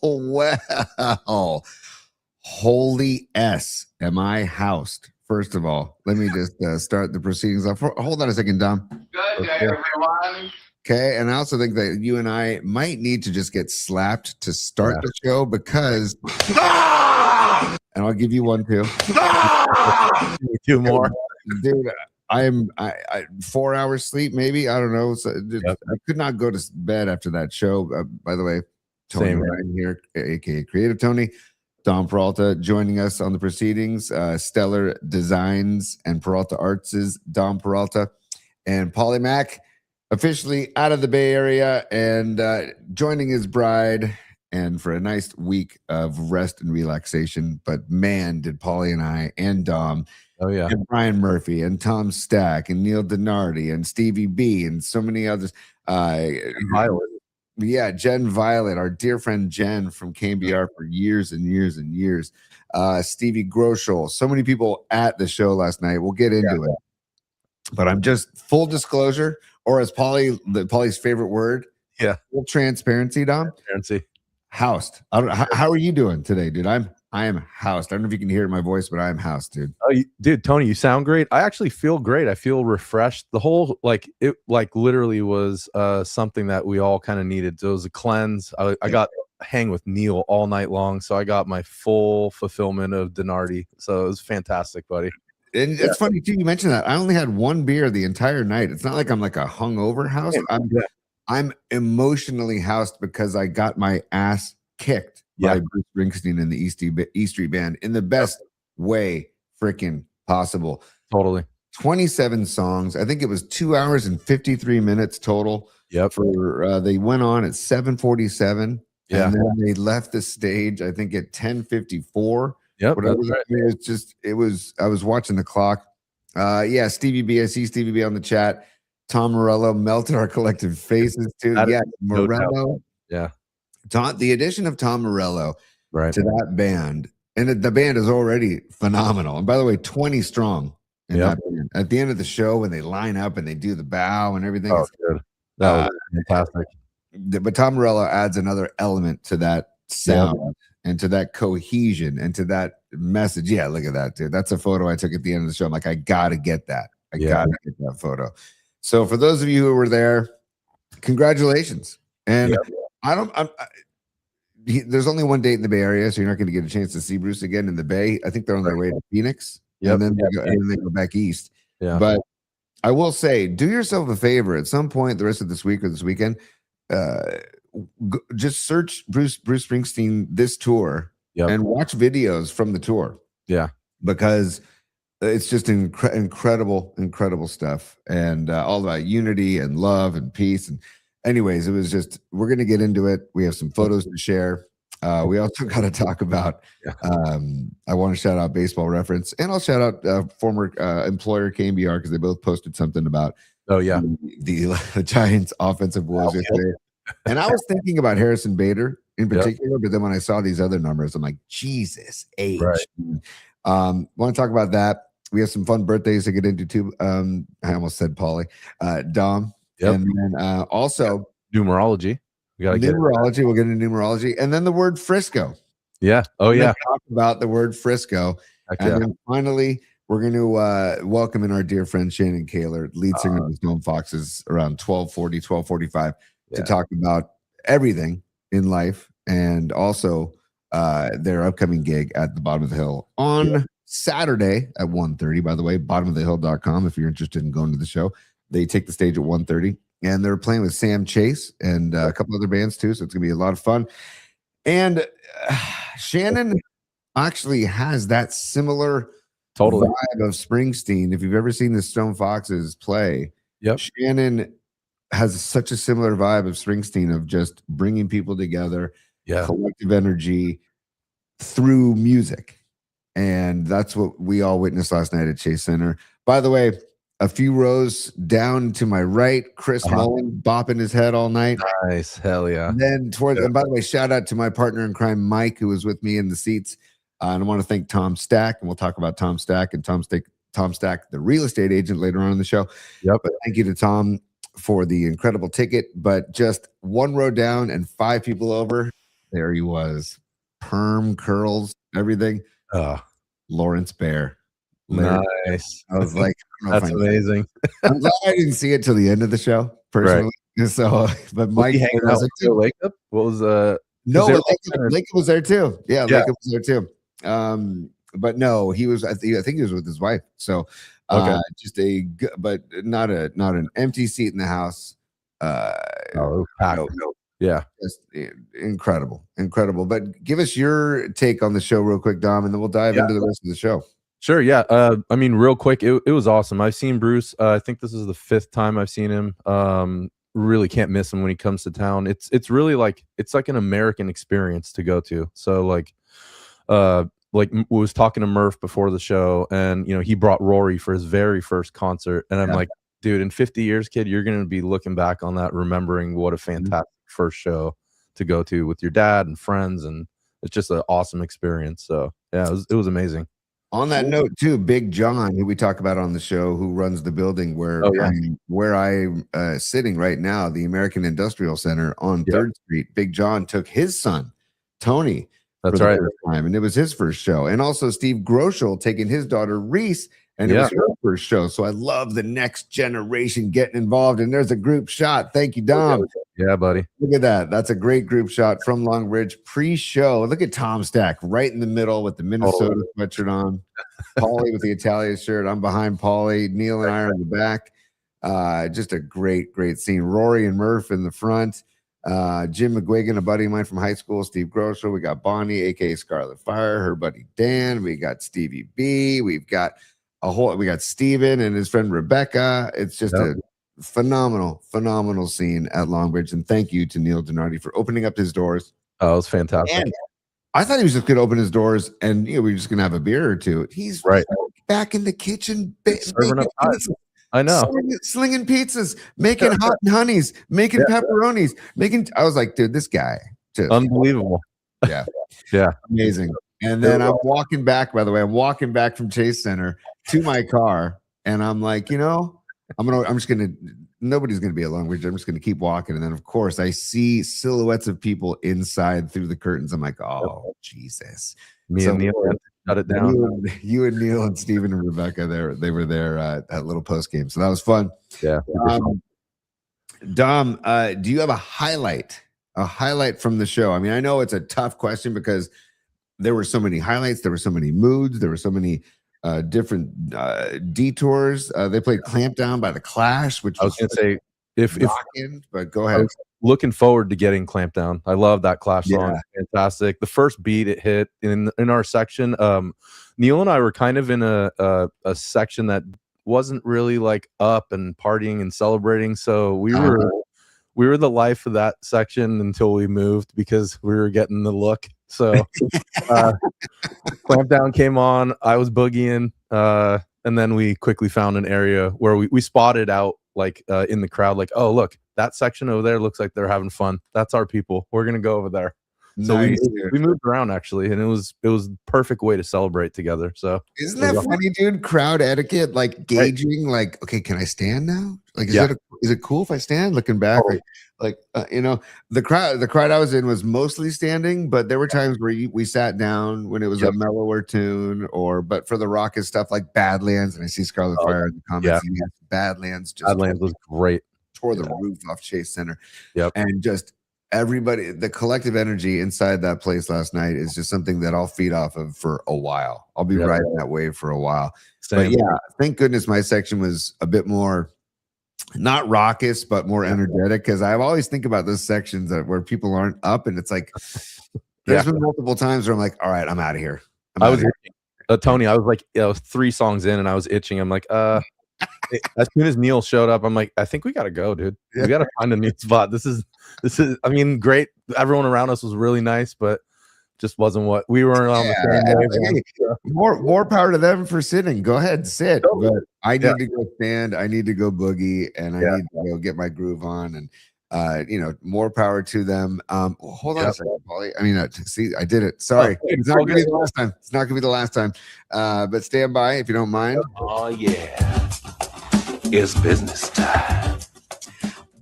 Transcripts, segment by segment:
Well. Holy S, am I housed? First of all, let me just start the proceedings off. Hold on a second, Dom. Good day, everyone. Okay, and I also think that you and I might need to just get slapped to start the show because, and I'll give you one too. Two more, dude. I 4 hours sleep, maybe. I don't know. So I could not go to bed after that show. By the way, Tony Ryan here, aka Creative Tony. Dom Peralta joining us on the proceedings. Stellar Designs and Peralta Arts' Dom Peralta. And Paulie Mac, officially out of the Bay Area and joining his bride, and for a nice week of rest and relaxation. But man, did Paulie and I and Dom, and Brian Murphy and Tom Stack and Neil Denardi and Stevie B and so many others. Violet. Yeah, Jen Violet, our dear friend Jen from KBR for years and years and years. Stevie Groschel, so many people at the show last night. We'll get into it. But I'm just full disclosure, or as Paulie's favorite word, full transparency, Dom. Transparency. Housed. How are you doing today, dude? I am housed. I don't know if you can hear my voice, but I am housed, dude. Oh, dude, Tony, you sound great. I actually feel great. I feel refreshed. The whole it literally was something that we all kind of needed. So it was a cleanse. I got to hang with Neil all night long, so I got my full fulfillment of Denardi. So it was fantastic, buddy. And it's funny too. You mentioned that I only had one beer the entire night. It's not like I'm like a hungover house. I'm emotionally housed because I got my ass kicked by Bruce Springsteen and the E Street Band in the best way freaking possible. Totally. 27 songs. I think it was 2 hours and 53 minutes total. Yep. For they went on at 7:47. And then they left the stage, I think, at 10:54. Yep. Whatever. I was watching the clock. Stevie B. I see Stevie B on the chat. Tom Morello melted our collective faces too. Morello. The addition of Tom Morello to that band, and the band is already phenomenal. And by the way, 20 strong in that band. At the end of the show, when they line up and they do the bow and everything, it's good. That was fantastic. But Tom Morello adds another element to that sound and to that cohesion and to that message. Yeah, look at that, dude. That's a photo I took at the end of the show. I'm like, I gotta get that. I gotta get that photo. So for those of you who were there, congratulations. And there's only one date in the Bay Area, so you're not going to get a chance to see Bruce again in the Bay. I think they're on their way to Phoenix, and then they go back east. But I will say, do yourself a favor at some point the rest of this week or this weekend. Just search Bruce Springsteen this tour and watch videos from the tour. Because it's just incredible stuff, and all about unity and love and peace. And anyways, it was just, we're going to get into it. We have some photos to share. We also got to talk about, I want to shout out Baseball Reference, and I'll shout out former employer KBR, because they both posted something about the Giants offensive woes yesterday. And I was thinking about Harrison Bader in particular, but then when I saw these other numbers, I'm like, Jesus age. Want to talk about that. We have some fun birthdays to get into too. I almost said Paulie. Dom. And then also numerology. We'll get into numerology. And then the word Frisco. Talk about the word Frisco. And then finally, we're going to welcome in our dear friend Shannon Koehler, lead singer of the Stone Foxes, around 12:45 to talk about everything in life, and also their upcoming gig at the Bottom of the Hill on Saturday at 1:30. By the way, bottomofthehill.com if you're interested in going to the show. They take the stage at 1:30, and they're playing with Sam Chase and a couple other bands too, so it's gonna be a lot of fun. And Shannon actually has that similar vibe of Springsteen. If you've ever seen the Stone Foxes play, Shannon has such a similar vibe of Springsteen, of just bringing people together, collective energy through music. And that's what we all witnessed last night at Chase Center. By the way, a few rows down to my right, Chris Mullen bopping his head all night. Nice. Hell yeah. And then and by the way, shout out to my partner in crime, Mike, who was with me in the seats. And I want to thank Tom Stack, and we'll talk about Tom Stack and Tom Stack, the real estate agent, later on in the show. But thank you to Tom for the incredible ticket, but just one row down and 5 people over, there he was. Perm, curls, everything. Lawrence Bear. Nice. I was like, that's amazing. I'm glad I didn't see it till the end of the show, personally. Right. So, but Mike hanging out with Joe Lacob? What was no, Lacob was there too. Yeah, Lacob was there too. But no, he was. I think he was with his wife. So, just but not an empty seat in the house. No. Yeah, just incredible. But give us your take on the show real quick, Dom, and then we'll dive into the rest of the show. Sure. Yeah. I mean, real quick, it was awesome. I've seen Bruce. I think this is the 5th time I've seen him. Really can't miss him when he comes to town. It's really like an American experience to go to. So like was talking to Murph before the show, and he brought Rory for his very first concert, and I'm like, dude, in 50 years, kid, you're gonna be looking back on that, remembering what a fantastic first show to go to with your dad and friends, and it's just an awesome experience. So yeah, it was amazing. On that note, too, Big John, who we talk about on the show, who runs the building where I'm sitting right now, the American Industrial Center on 3rd Street. Big John took his son, Tony. That's right. Time, and it was his first show. And also Steve Groschel taking his daughter Reese, and it was her first show. So I love the next generation getting involved. And there's a group shot. Thank you, Dom. Yeah, buddy. Look at that. That's a great group shot from Long Ridge pre-show. Look at Tom Stack right in the middle with the Minnesota sweatshirt on. Paulie with the Italia shirt. I'm behind Paulie. Neil and I are in the back. Just a great scene. Rory and Murph in the front. Jim McGuigan, a buddy of mine from high school. Steve Groschel. We got Bonnie, aka Scarlet Fire. Her buddy Dan. We got Stevie B. We got Steven and his friend Rebecca. It's just a phenomenal scene at Longbridge, and thank you to Neil Donardi for opening up his doors. Oh, it was fantastic. And I thought he was just going to open his doors and we were just going to have a beer or two. He's back in the kitchen, serving up pies. I know, slinging pizzas, making hot and honeys, making pepperonis, I was like, dude, this guy just unbelievable. Yeah, amazing. And then I'm walking back. By the way, I'm walking back from Chase Center to my car, and I'm like, nobody's gonna be at Long Ridge. I'm just gonna keep walking, and then of course I see silhouettes of people inside through the curtains. I'm like, oh Jesus! Me and Neil shut it down. You and Neil and Steven and Rebecca, they were there at little post game, so that was fun. Yeah. Dom, do you have a highlight from the show? I mean, I know it's a tough question because there were so many highlights, there were so many moods, there were so many different detours. They played Clamp Down by The Clash, which I was going to say, if but go ahead. Looking forward to getting Clamp Down. I love that Clash song. Fantastic. The first beat it hit in our section. Neil and I were kind of in a section that wasn't really like up and partying and celebrating. So we were the life of that section until we moved because we were getting the look. So Clamp Down came on. I was boogieing, and then we quickly found an area where we spotted out like in the crowd, like, oh look, that section over there looks like they're having fun. That's our people. We're gonna go over there. So we moved around actually, and it was the perfect way to celebrate together. So isn't that funny, dude? Crowd etiquette, like gauging, like, okay, can I stand now? Like, is it cool if I stand? Looking back, the crowd I was in was mostly standing, but there were times where we sat down when it was a mellower tune, but for the raucous stuff like Badlands, and I see Scarlet Fire in the comments. Badlands was great. Tore the roof off Chase Center. Yep. And just everybody, the collective energy inside that place last night is just something that I'll feed off of for a while. I'll be riding that wave for a while. Same. But thank goodness my section was a bit more, not raucous, but more energetic, because I always think about those sections where people aren't up, and it's like there's been multiple times where I'm like, all right, I'm out of here. Tony, I was like, 3 songs in and I was itching. I'm like, as soon as Neil showed up, I'm like, I think we gotta go, dude. We gotta find a new spot. This is I mean, great. Everyone around us was really nice, but just wasn't what we were on the same wave. More power to them for sitting. Go ahead, sit. But I need to go stand, I need to go boogie, and I need to go get my groove on, and more power to them. Hold on a second, Paulie. I mean, see, I did it. Sorry. It's not gonna be the last time. It's not gonna be the last time. But stand by if you don't mind. Oh yeah. It's business time.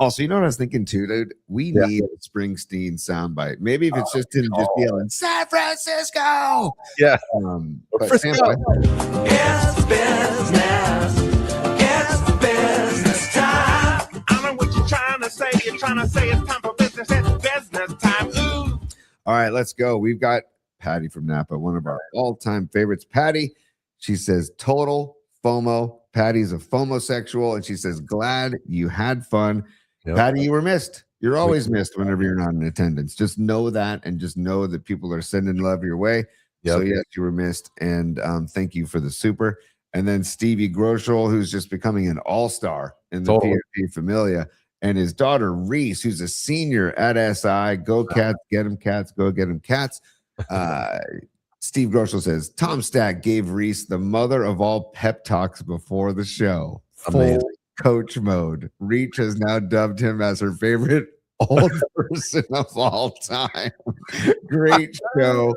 Also, you know what I was thinking too, dude? We need a Springsteen soundbite. Maybe if it's just him just yelling San Francisco. Yeah. But Frisco. It's business. It's business time. I know what you're trying to say. You're trying to say it's time for business. It's business time. Ooh. All right, let's go. We've got Patty from Napa, one of our all-time favorites. Patty, she says, total FOMO. Patty's a FOMO-sexual, and she says, glad you had fun. Yep. Patty, you were missed. You're always missed whenever you're not in attendance. Just know that, and just know that people are sending love your way. Yep. So, yes, you were missed, and thank you for the super. And then Stevie Groschel, who's just becoming an all-star in the PFP Familia, and his daughter, Reese, who's a senior at SI. Go Cats, get him Cats, go get him Cats. Steve Groschel says, Tom Stack gave Reese the mother of all pep talks before the show. Full coach mode. Reach has now dubbed him as her favorite old person of all time. Great show.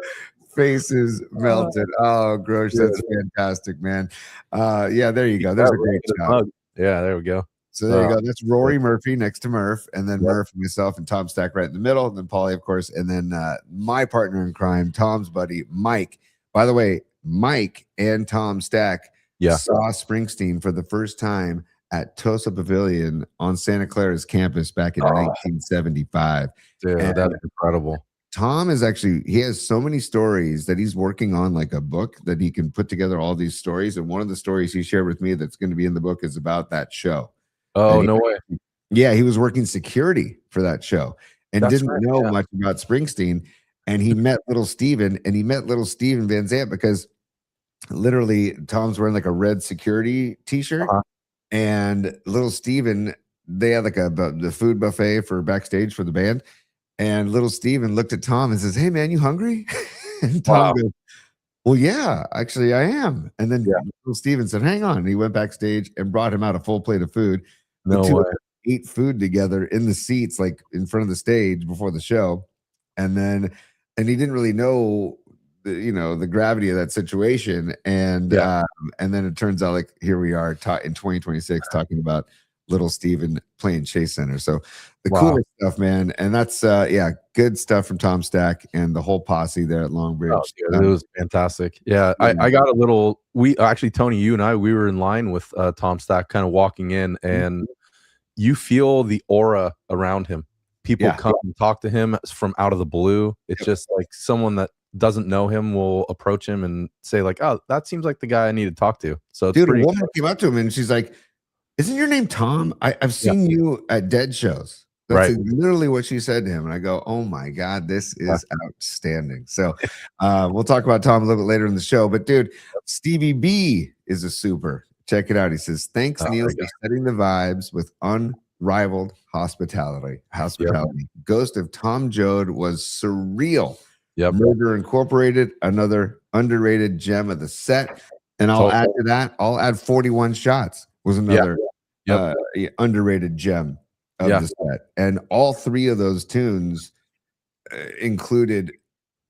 Faces melted. Oh, Grosch, that's fantastic, man. Yeah, there you go. There's a great job. Yeah, there we go. So there you go. That's Rory Murphy next to Murph, and then Murph, myself, and Tom Stack right in the middle, and then Paulie, of course, and then my partner in crime, Tom's buddy, Mike. By the way, Mike and Tom Stack saw Springsteen for the first time at Tosa Pavilion on Santa Clara's campus back in 1975. Dude, that's incredible. Tom is actually, he has so many stories that he's working on, like a book that he can put together all these stories. And one of the stories he shared with me that's going to be in the book is about that show. Oh, no way. Yeah, he was working security for that show and didn't know much about Springsteen. And he met little Steven, and he met little Steven Van Zandt because literally Tom's wearing like a red security t-shirt. And little Steven, they had like the food buffet for backstage for the band. And little Steven looked at Tom and says, hey, man, you hungry? And Tom goes, well, yeah, actually I am. And then little Steven said, hang on. And he went backstage and brought him out a full plate of food. No way. Ate food together in the seats, like in front of the stage before the show. And he didn't really know, the gravity of that situation. And then it turns out, like, here we are in 2026 talking about little Steven playing Chase Center. So the coolest stuff, man. And that's, good stuff from Tom Stack and the whole posse there at Longbridge. It was fantastic. Yeah. I got a little, Tony, you and I, we were in line with Tom Stack kind of walking in, and you feel the aura around him. People come and talk to him from out of the blue. It's just like someone that doesn't know him will approach him and say, like, oh, that seems like the guy I need to talk to. So it's a woman came up to him and she's like, isn't your name Tom? I've seen you at Dead shows. That's literally what she said to him. And I go, oh my God, this is outstanding. So we'll talk about Tom a little bit later in the show. But dude, Stevie B is a super. Check it out. He says, thanks, Neil, for setting the vibes with unrivaled hospitality. Ghost of Tom Joad was surreal. Murder Incorporated, another underrated gem of the set. And I'll add to that, I'll add 41 Shots was another underrated gem of the set. And all three of those tunes included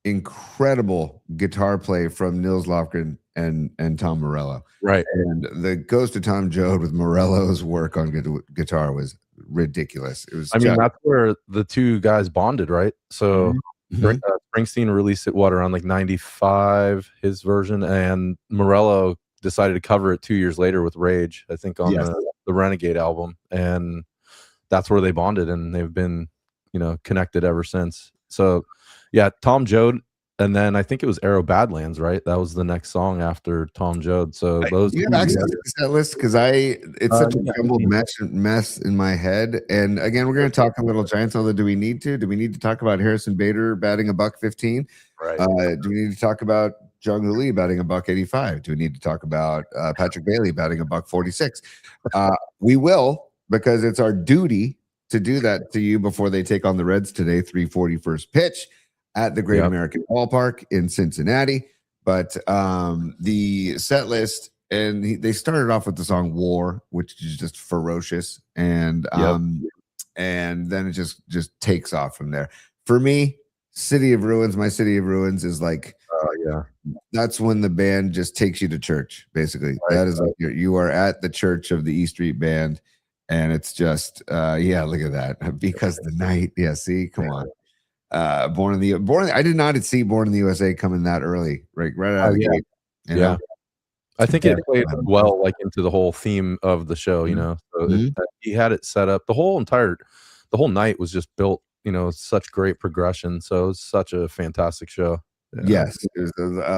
incredible guitar play from Nils Lofgren and Tom Morello. Right. And the Ghost of Tom Joad with Morello's work on guitar was ridiculous. It was. That's where the two guys bonded, right? So Springsteen released it around like 95, his version, and Morello decided to cover it 2 years later with Rage, I think, on the Renegade album, and that's where they bonded, and they've been, connected ever since. So, Tom Joad, and then I think it was Arrow Badlands, right? That was the next song after Tom Joad. So those. Do you have access to that list? Because it's such a jumbled mess in my head. And again, we're going to talk a little Giants. Although, do we need to? Do we need to talk about Harrison Bader batting $115? Right. Do we need to talk about Jung-Hoo Lee batting $185? Do we need to talk about Patrick Bailey batting $146? We will, because it's our duty to do that to you before they take on the Reds today, 3:40 first pitch at the Great American Ballpark in Cincinnati. But the set list, and they started off with the song War, which is just ferocious. And and then it just takes off from there. For me, City of Ruins, my City of Ruins is like, that's when the band just takes you to church, basically. Right. That is like you are at the church of the E Street Band, and it's just yeah, look at that. Because the night, yeah, see, come on. I did not see Born in the USA coming that early, right out of the gate. You know? I think it played well like into the whole theme of the show, you know. So he had it set up. The whole night was just built, you know, such great progression. So it was such a fantastic show. Yes, it was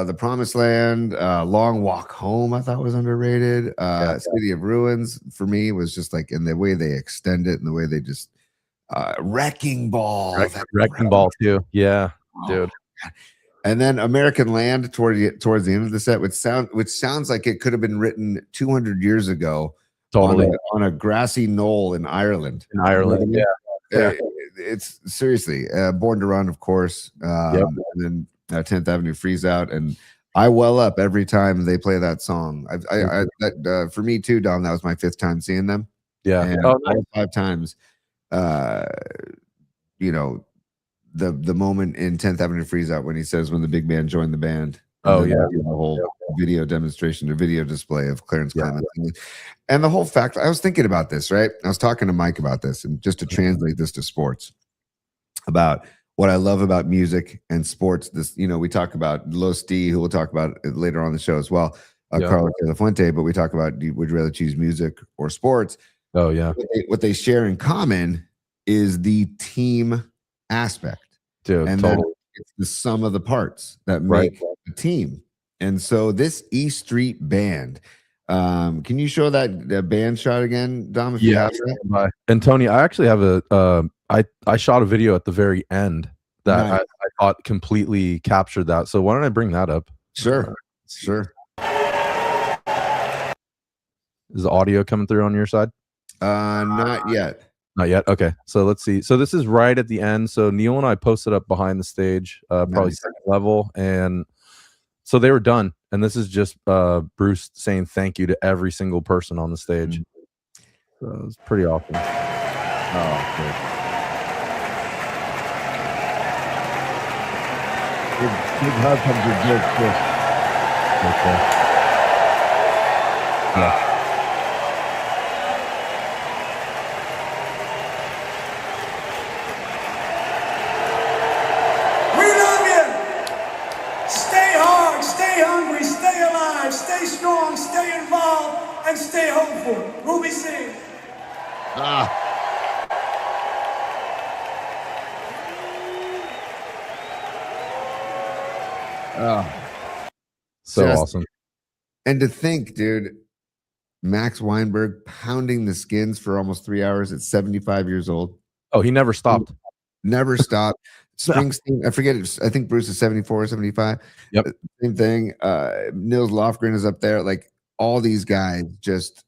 the Promised Land, Long Walk Home. I thought was underrated. City of Ruins for me was just like in the way they extend it and the way they just Wrecking Ball, Wrecking Ball too. Yeah, dude. And then American Land towards the end of the set, which sounds like it could have been written 200 years ago, totally on a grassy knoll in Ireland. Yeah. It's seriously Born to Run, of course, and then 10th Avenue Freeze Out, and I well up every time they play that song. That for me too, Dom. That was my 5th time seeing them. Yeah, and all 5 times, you know, the moment in 10th Avenue Freeze Out when he says when the big band joined the band. The whole video demonstration or video display of Clarence Clemens, and the whole fact. I was thinking about this, right? I was talking to Mike about this, and just to translate this to sports, about what I love about music and sports. This, you know, we talk about Los D, who we'll talk about later on the show as well, Carlos de la Fuente, but we talk about would you rather choose music or sports? Oh yeah. What they share in common is the team aspect. Dude, and totally. then it's the sum of the parts that make the team. And so this E Street Band, can you show that band shot again, Dom? If you have that? And Tony, I actually have I shot a video at the very end that I thought completely captured that. So why don't I bring that up? Sure. Is the audio coming through on your side? Not yet. Not yet. Okay, so let's see. So this is right at the end. So Neil and I posted up behind the stage, probably second level, and so they were done. And this is just Bruce saying thank you to every single person on the stage. So it was pretty awesome. Oh, good. Big hug comes with Jake Chris. Okay. Stay strong, stay involved, and stay hopeful. Ruby sing. So awesome. And to think, dude, Max Weinberg pounding the skins for almost 3 hours at 75 years old. Oh, he never stopped. Never stopped. Springsteen, I forget it. I think Bruce is 74 or 75. Yep. Same thing. Nils Lofgren is up there. Like all these guys just,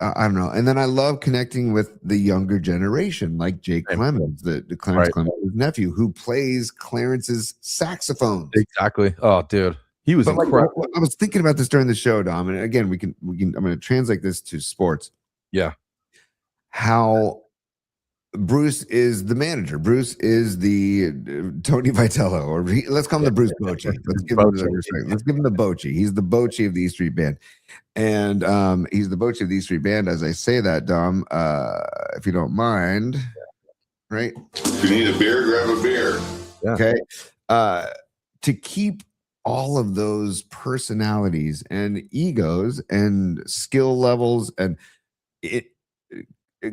I don't know. And then I love connecting with the younger generation, like Jake Clemens, the Clarence Clemens' nephew, who plays Clarence's saxophone. Exactly. Oh, dude. He was incredible. I was thinking about this during the show, Dom. And again, we can I'm going to translate this to sports. Yeah. How Bruce is the manager. Bruce is the Tony Vitello, or let's call him the Bruce Bochy. Let's give him the respect. Let's give him the Bochy. He's the Bochy of the E Street Band, and he's the Bochy of the E Street Band. As I say that, Dom, if you don't mind, right? If you need a beer, grab a beer. Yeah. Okay. To keep all of those personalities and egos and skill levels and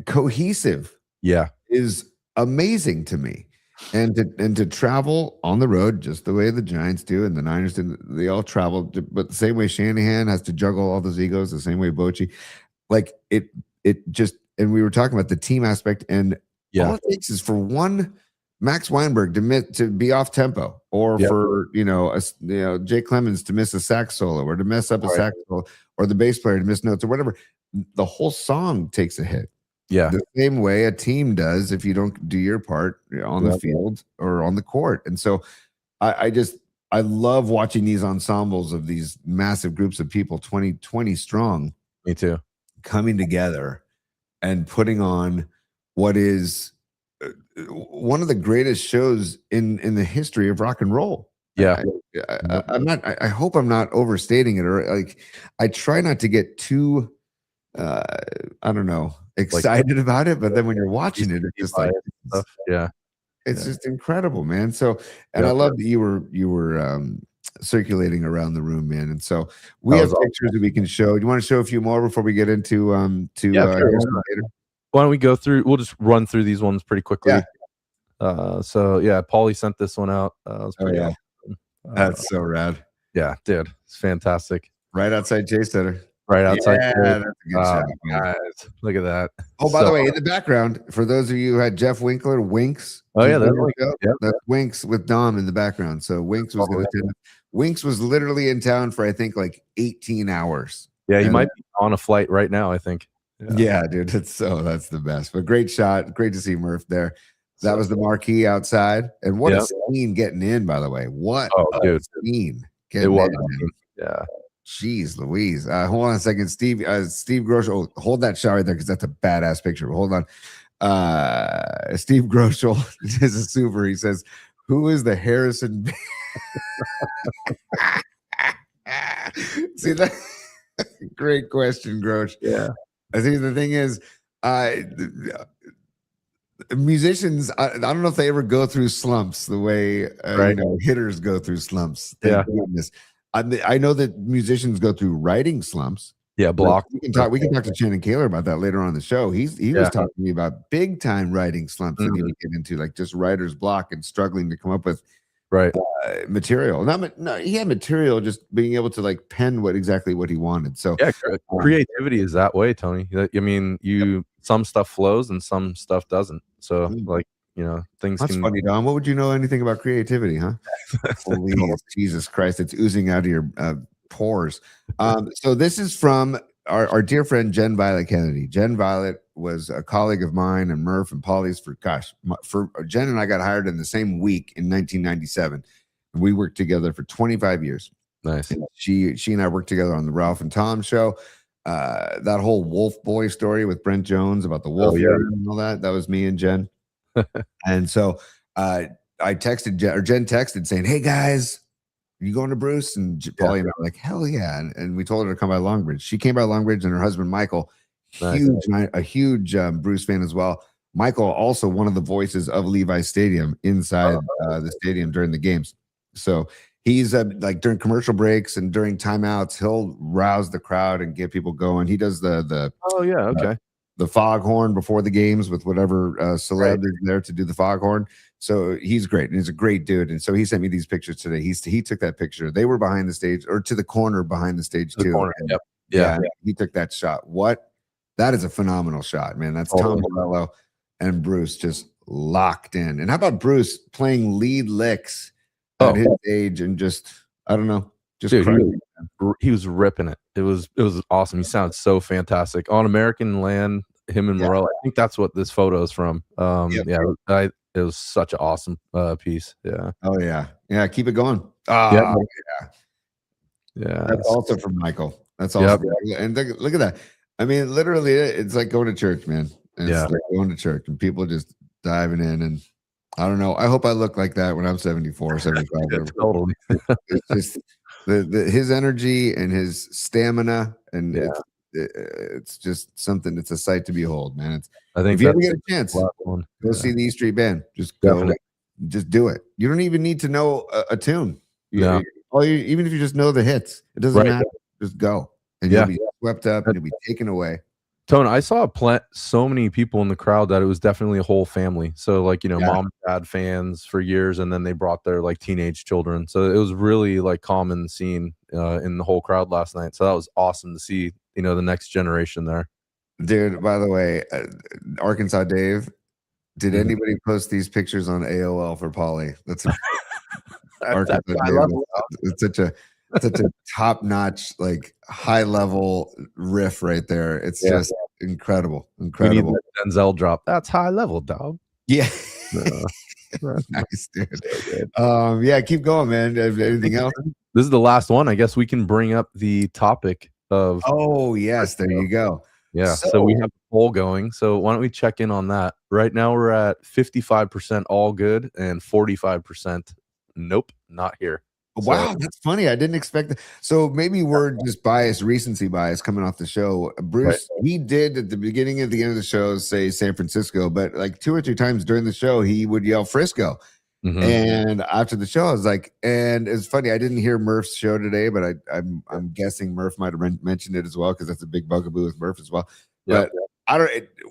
cohesive. Yeah, is amazing to me, and to travel on the road just the way the Giants do and the Niners do. They all travel, but the same way Shanahan has to juggle all those egos, the same way Bochy, like it just. And we were talking about the team aspect, and all it takes is for one Max Weinberg to be off tempo, or for Jake Clemens to miss a sax solo, or to mess up a sax solo, or the bass player to miss notes, or whatever. The whole song takes a hit. Yeah, the same way a team does if you don't do your part on the field or on the court. And so I love watching these ensembles of these massive groups of people, 20 strong. Me too. Coming together and putting on what is one of the greatest shows in the history of rock and roll. Yeah. I hope I'm not overstating it, or like I try not to get too I don't know, excited about it, but then when you're watching it, it's just like stuff. Yeah. It's just incredible, man. So, and I love that you were circulating around the room, man. And so we have pictures that we can show. Do you want to show a few more before we get into sure. Why don't we go through? We'll just run through these ones pretty quickly. So yeah, Paulie sent this one out. Awesome. That's so rad. Yeah, dude, it's fantastic. Right outside Chase Center. Right outside. Yeah, that's a good shot, guys. Look at that. Oh, by the way, in the background, for those of you who had Jeff Winkler, Winks. Oh yeah, that's Winks with Dom in the background. So Winks was going to. Winks was literally in town for I think like 18 hours. Yeah, he might be on a flight right now. I think. Yeah, dude, that's the best. But great shot. Great to see Murph there. That was the marquee outside, and what a scene getting in. By the way, what a scene! It was. Yeah. Jeez Louise. Hold on a second. Steve Groschel. Hold that shot right there because that's a badass picture. Hold on. Steve Groschel is a super. He says, who is the Harrison? See that? Great question, Grosch. Yeah. I think the thing is, musicians, I don't know if they ever go through slumps the way hitters go through slumps. Thank goodness. I know that musicians go through writing slumps. Yeah, block. We can talk to Shannon Koehler about that later on in the show. He was talking to me about big time writing slumps that he would get into, like just writer's block and struggling to come up with material. He had material, just being able to like pen what he wanted. So creativity is that way, Tony. I mean, some stuff flows and some stuff doesn't. So like, things. That's funny, Don. What would you know anything about creativity, huh? Holy Jesus Christ, it's oozing out of your pores. So this is from our dear friend Jen Violet Kennedy. Jen Violet was a colleague of mine and Murph and Paulie's for Jen and I got hired in the same week in 1997. We worked together for 25 years. Nice. And she and I worked together on the Ralph and Tom show. That whole Wolf Boy story with Brent Jones about the wolf and all that was me and Jen. And so I texted Jen texted saying, hey guys, you going to Bruce? And Paulie and I were like, hell yeah. And we told her to come by Longbridge. She came by Longbridge, and her husband Michael, a huge Bruce fan as well. Michael, also one of the voices of Levi's Stadium inside the stadium during the games. So he's like during commercial breaks and during timeouts, he'll rouse the crowd and get people going. He does the foghorn before the games with whatever celeb is there to do the foghorn. So he's great, and he's a great dude. And so he sent me these pictures today. He took that picture. They were behind the stage, or to the corner behind the stage too. He took that shot. That is a phenomenal shot, man. That's Tom Morello and Bruce just locked in. And how about Bruce playing lead licks at his age and just, I don't know, just he was ripping it. It was awesome. He sounds so fantastic on American Land. Him and Morello. I think that's what this photo is from. It was such an awesome piece. Yeah. Oh yeah. Yeah. Keep it going. Yeah. That's also from Michael. That's awesome. And look at that. I mean, literally, it's like going to church, man. It's like going to church, and people just diving in. And I don't know. I hope I look like that when I'm 74, 75. Totally. It's just his energy and his stamina, and it's just something. It's a sight to behold, man. I think if you ever get a chance, go see the E Street Band. Just go, just do it. You don't even need to know a tune. Even if you just know the hits, it doesn't matter. Just go, and you'll be swept up, and you'll be taken away. Tone, I saw so many people in the crowd that it was definitely a whole family. So like, mom and dad fans for years, and then they brought their like teenage children. So it was really like common scene in the whole crowd last night. So that was awesome to see, the next generation there. Dude, by the way, Arkansas Dave, did anybody post these pictures on AOL for Paulie? That's it's such a top-notch, like hop-notch riff right there. It's just incredible. We need that Denzel drop. That's high level, dog. Yeah. Nice, dude. Keep going, man. Anything else? This is the last one. I guess we can bring up the topic of. Oh yes, there you go. Yeah. So we have a poll going. So why don't we check in on that? Right now we're at 55% all good and 45% nope, not here. Wow, So, that's funny. I didn't expect that. So maybe we're just biased, recency bias coming off the show. Bruce, he did at the beginning and the end of the show say San Francisco, but like 2 or 3 times during the show, he would yell Frisco. And after the show, I was like, and it's funny, I didn't hear Murph's show today, but I'm guessing Murph might have mentioned it as well because that's a big bugaboo with Murph as well. But I don't.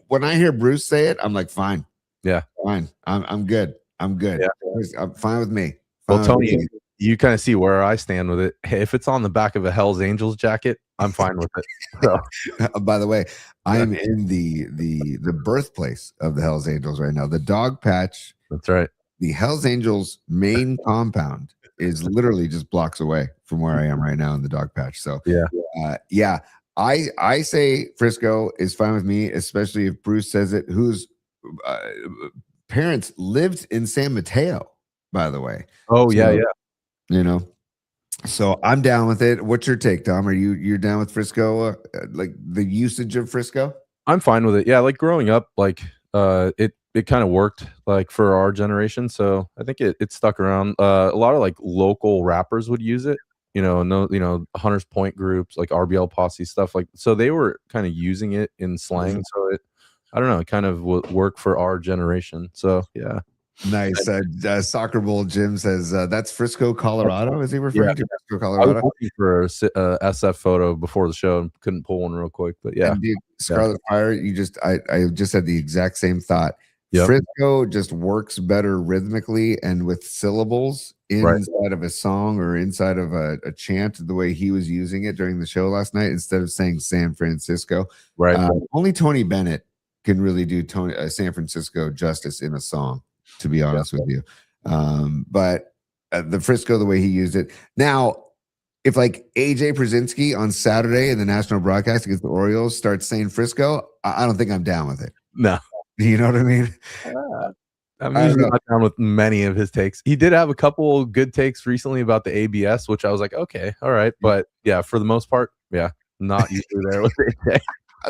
When I hear Bruce say it, I'm like, fine, fine, I'm good, I'm good, I'm fine with me. Fine well, Tony, you kind of see where I stand with it. Hey, if it's on the back of a Hell's Angels jacket, I'm fine with it. So. By the way, I am in the birthplace of the Hell's Angels right now. The dog patch. That's right. The Hell's Angels main compound is literally just blocks away from where I am right now in the dog patch. So I say Frisco is fine with me, especially if Bruce says it. Whose parents lived in San Mateo, by the way. Oh, so, you know, so I'm down with it. What's your take, Tom? Are you're down with Frisco? Like the usage of Frisco? I'm fine with it. Yeah, like growing up, like it kind of worked like for our generation. So I think it stuck around. A lot of like local rappers would use it. Hunters Point groups like RBL Posse stuff like. So they were kind of using it in slang. So I don't know. It kind of would work for our generation. So yeah. Nice. Soccer Bowl Jim says that's Frisco, Colorado. Is he referring to Frisco, Colorado? I was looking for a SF photo before the show and couldn't pull one real quick, but yeah. And dude, Scarlet Fire, I just had the exact same thought. Frisco just works better rhythmically and with syllables inside of a song or inside of a chant the way he was using it during the show last night instead of saying San Francisco. Right. Only Tony Bennett can really do San Francisco justice in a song, to be honest with you. But the Frisco, the way he used it. Now, if like AJ Przinsky on Saturday in the national broadcast against the Orioles starts saying Frisco, I don't think I'm down with it. No. You know what I mean? I'm usually not down with many of his takes. He did have a couple good takes recently about the ABS, which I was like, okay, all right. But yeah, for the most part, not usually there with AJ.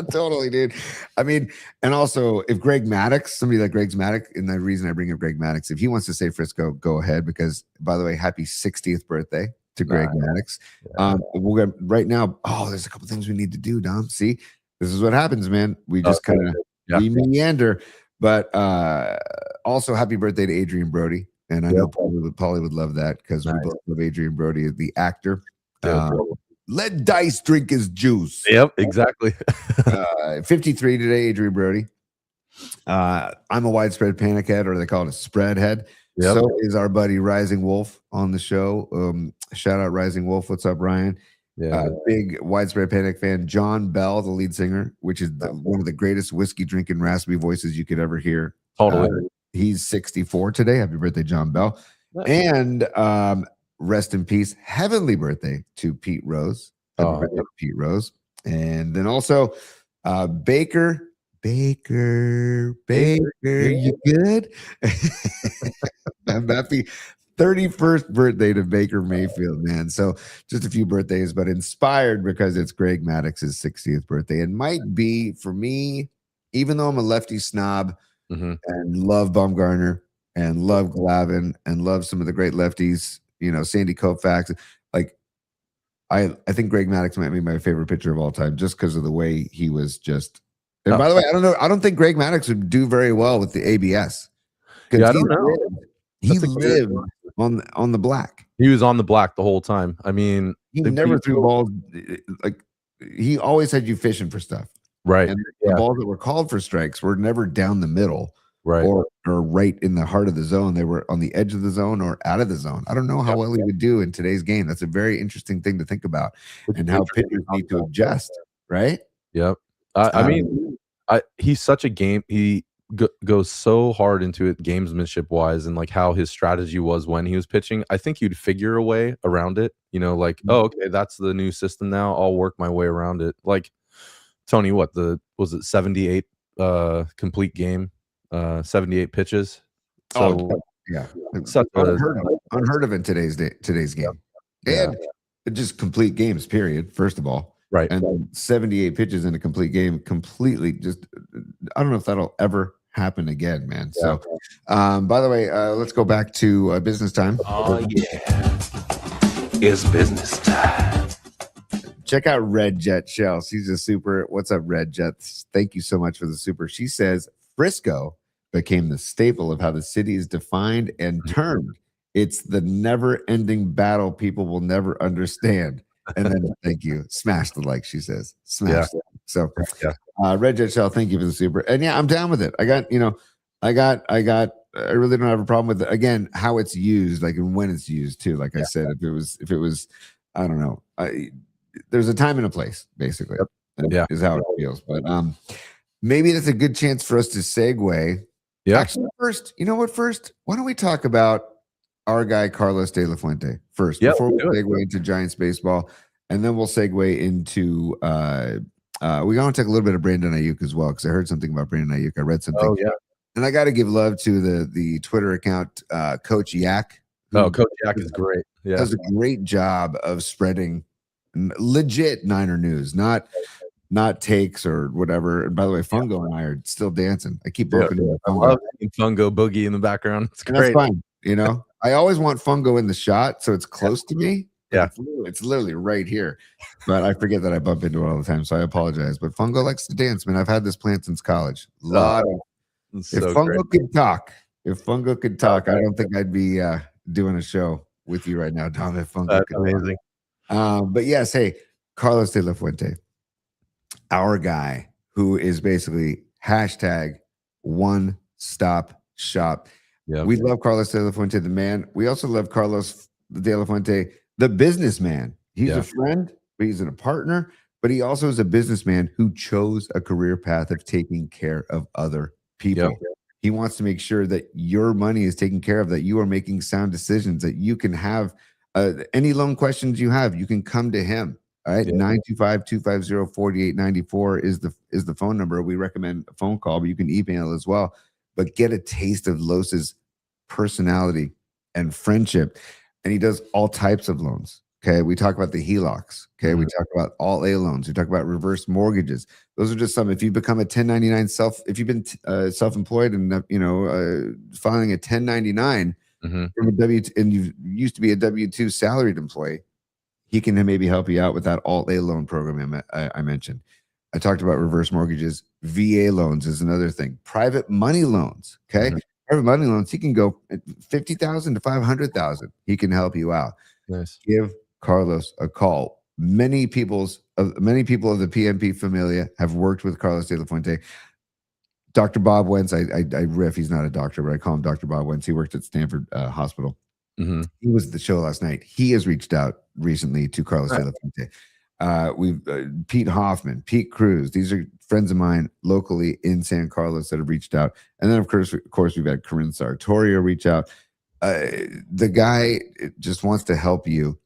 Totally, dude. I mean, and also if Greg Maddux, somebody like Greg Maddux, and the reason I bring up Greg Maddux, if he wants to say Frisco, go ahead. Because by the way, happy 60th birthday to Greg Maddux. We'll get right now. Oh, there's a couple things we need to do, Dom. See, this is what happens, man. We just kind of we meander. But also happy birthday to Adrian Brody. And I know Paulie would love that because we both love Adrian Brody, the actor. Let Dice drink his juice. Yep, exactly. 53 today, Adrian Brody. I'm a widespread panic head, or they call it a spread head. Yep. So is our buddy Rising Wolf on the show. Shout out Rising Wolf. What's up, Ryan? Big widespread panic fan. John Bell, the lead singer, which is one of the greatest whiskey drinking raspy voices you could ever hear. Totally. He's 64 today. Happy birthday, John Bell. Nice. And rest in peace. Heavenly birthday to Pete Rose. Happy birthday to Pete Rose. And then also Baker, you good? Happy 31st birthday to Baker Mayfield, man. So just a few birthdays, but inspired because it's Greg Maddox's 60th birthday. And might be for me, even though I'm a lefty snob and love Baumgartner and love Glavine and love some of the great lefties, Sandy Koufax, like I think Greg Maddux might be my favorite pitcher of all time just because of the way he was just. And by the way, I don't think Greg Maddux would do very well with the ABS. Yeah, I don't know. He lived on the black. He was on the black the whole time. I mean, he never threw balls. Like he always had you fishing for stuff, right? And the balls that were called for strikes were never down the middle, right, or right in the heart of the zone. They were on the edge of the zone or out of the zone. I don't know how well he would do in today's game. That's a very interesting thing to think about, and how pitchers need to adjust, right? Yep. I mean, he's such a game. He goes so hard into it gamesmanship wise, and like how his strategy was when he was pitching. I think you'd figure a way around it, like, oh, okay, that's the new system now, I'll work my way around it. Like Tony, was it 78 complete game, 78 pitches? So unheard of in today's game. And just complete games, period, first of all. Right. And 78 pitches in a complete game, completely just, I don't know if that'll ever happen again, man. So, by the way, let's go back to business time. Oh, yeah. It's business time. Check out Red Jet Shell. She's a super. What's up, Red Jet? Thank you so much for the super. She says Frisco became the staple of how the city is defined and termed. It's the never-ending battle people will never understand. And then thank you. Smash the like, she says. Smash the like. So Red Jet Shell, thank you for the super. And yeah, I'm down with it. I really don't have a problem with it. Again, how it's used, like, and when it's used too. Like I said, if it was, I don't know. There's a time and a place, basically. Is how it feels. But maybe that's a good chance for us to segue. Yeah. Actually, first, you know what? First, why don't we talk about our guy Carlos De La Fuente first before we segue into Giants baseball, and then we'll segue into we want to take a little bit of Brandon Ayuk as well, because I heard something about Brandon Ayuk. I read something. Oh yeah. And I got to give love to the Twitter account, Coach Yak. Coach Yak is great. Yeah, does a great job of spreading legit Niner news, not takes or whatever. And by the way, Fungo and I are still dancing. I keep bumping into Fungo. I love Fungo boogie in the background. It's great. That's fine. You know, I always want Fungo in the shot, so it's close to me. Yeah, it's literally right here, but I forget that I bump into it all the time, so I apologize. But Fungo likes to dance, man. I've had this plant since college. If Fungo could talk, I don't think I'd be doing a show with you right now, Dom. If Fungo could amazing. But yes, hey, Carlos De La Fuente, our guy who is basically hashtag one stop shop. Yeah, we love Carlos De La Fuente, the man. We also love Carlos De La Fuente, the businessman. He's a friend, but he's a partner, but he also is a businessman who chose a career path of taking care of other people. Yep. He wants to make sure that your money is taken care of, that you are making sound decisions, that you can have any loan questions you have, you can come to him. All right. 925-250-4894 is the phone number. We recommend a phone call, but you can email as well. But get a taste of Los's personality and friendship. And he does all types of loans. Okay. We talk about the HELOCs. Okay. We talk about all A loans. We talk about reverse mortgages. Those are just some. If you become a 1099 if you've been self-employed and, filing a 1099 from a W2, and you used to be a W2 salaried employee, he can maybe help you out with that all A loan program I mentioned. I talked about reverse mortgages. VA loans is another thing. Private money loans. Okay. Private money loans. He can go $50,000 to $500,000. He can help you out. Nice. Give Carlos a call. Many people of the PMP Familia have worked with Carlos De La Fuente. Dr. Bob Wentz, I riff. He's not a doctor, but I call him Dr. Bob Wentz. He worked at Stanford Hospital. He was at the show last night. He has reached out recently to Carlos De La Fuente. We've Pete Hoffman, Pete Cruz. These are friends of mine locally in San Carlos that have reached out. And then, of course, we've had Corinne Sartorio reach out. The guy just wants to help you.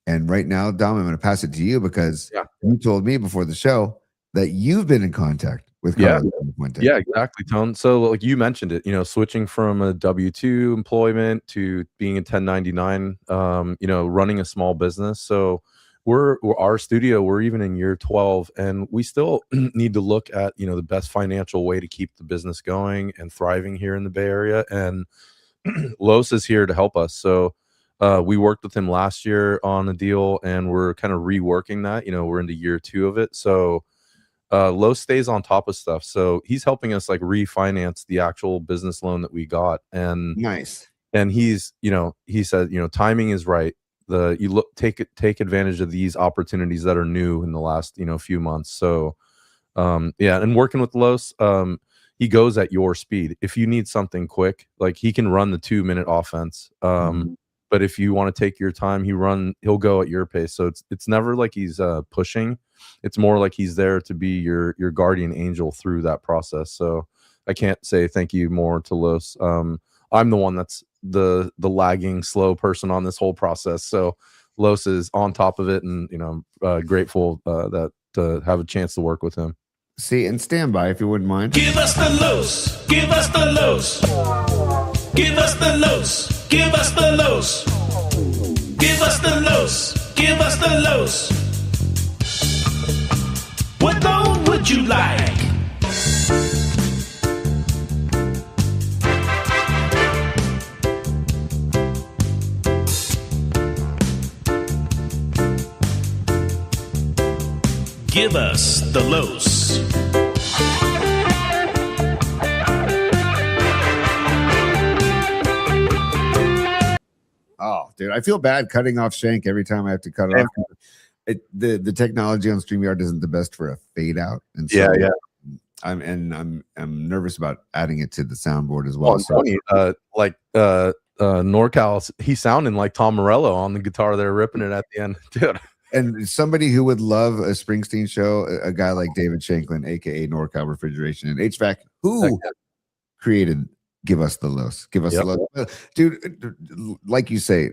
And right now, Dom, I'm going to pass it to you because you told me before the show that you've been in contact with Carlos De La Fuente. Yeah, exactly, Tone. So like you mentioned it, switching from a W-2 employment to being a 1099, running a small business. So we're our studio, we're even in year 12, and we still need to look at, the best financial way to keep the business going and thriving here in the Bay Area. And Los is here to help us. So we worked with him last year on a deal, and we're kind of reworking that. We're into year 2 of it. So Los stays on top of stuff. So he's helping us like refinance the actual business loan that we got. And nice. And he's, he said, timing is right. Take advantage of these opportunities that are new in the last, few months. So, and working with Los, he goes at your speed. If you need something quick, like he can run the 2-minute offense. But if you want to take your time, he'll go at your pace. So it's never like he's pushing. It's more like he's there to be your guardian angel through that process. So I can't say thank you more to Los. I'm the one that's the lagging, slow person on this whole process. So Los is on top of it, and I'm grateful that to have a chance to work with him. See, and stand by if you wouldn't mind. Give us the Los. Give us the Los. Give us the Los. Give us the Los. Give us the Los. Give us the Los. What loan would you like? Give us the Los. Oh, dude, I feel bad cutting off Shank every time I have to cut it off. The technology on StreamYard isn't the best for a fade out, and so I'm nervous about adding it to the soundboard as well. Oh, Tony, NorCal, he's sounding like Tom Morello on the guitar there, ripping it at the end, dude. And somebody who would love a Springsteen show, a guy like David Shanklin, aka NorCal Refrigeration and HVAC, who created Give Us the Los. Give Us the Los. Dude, like you say,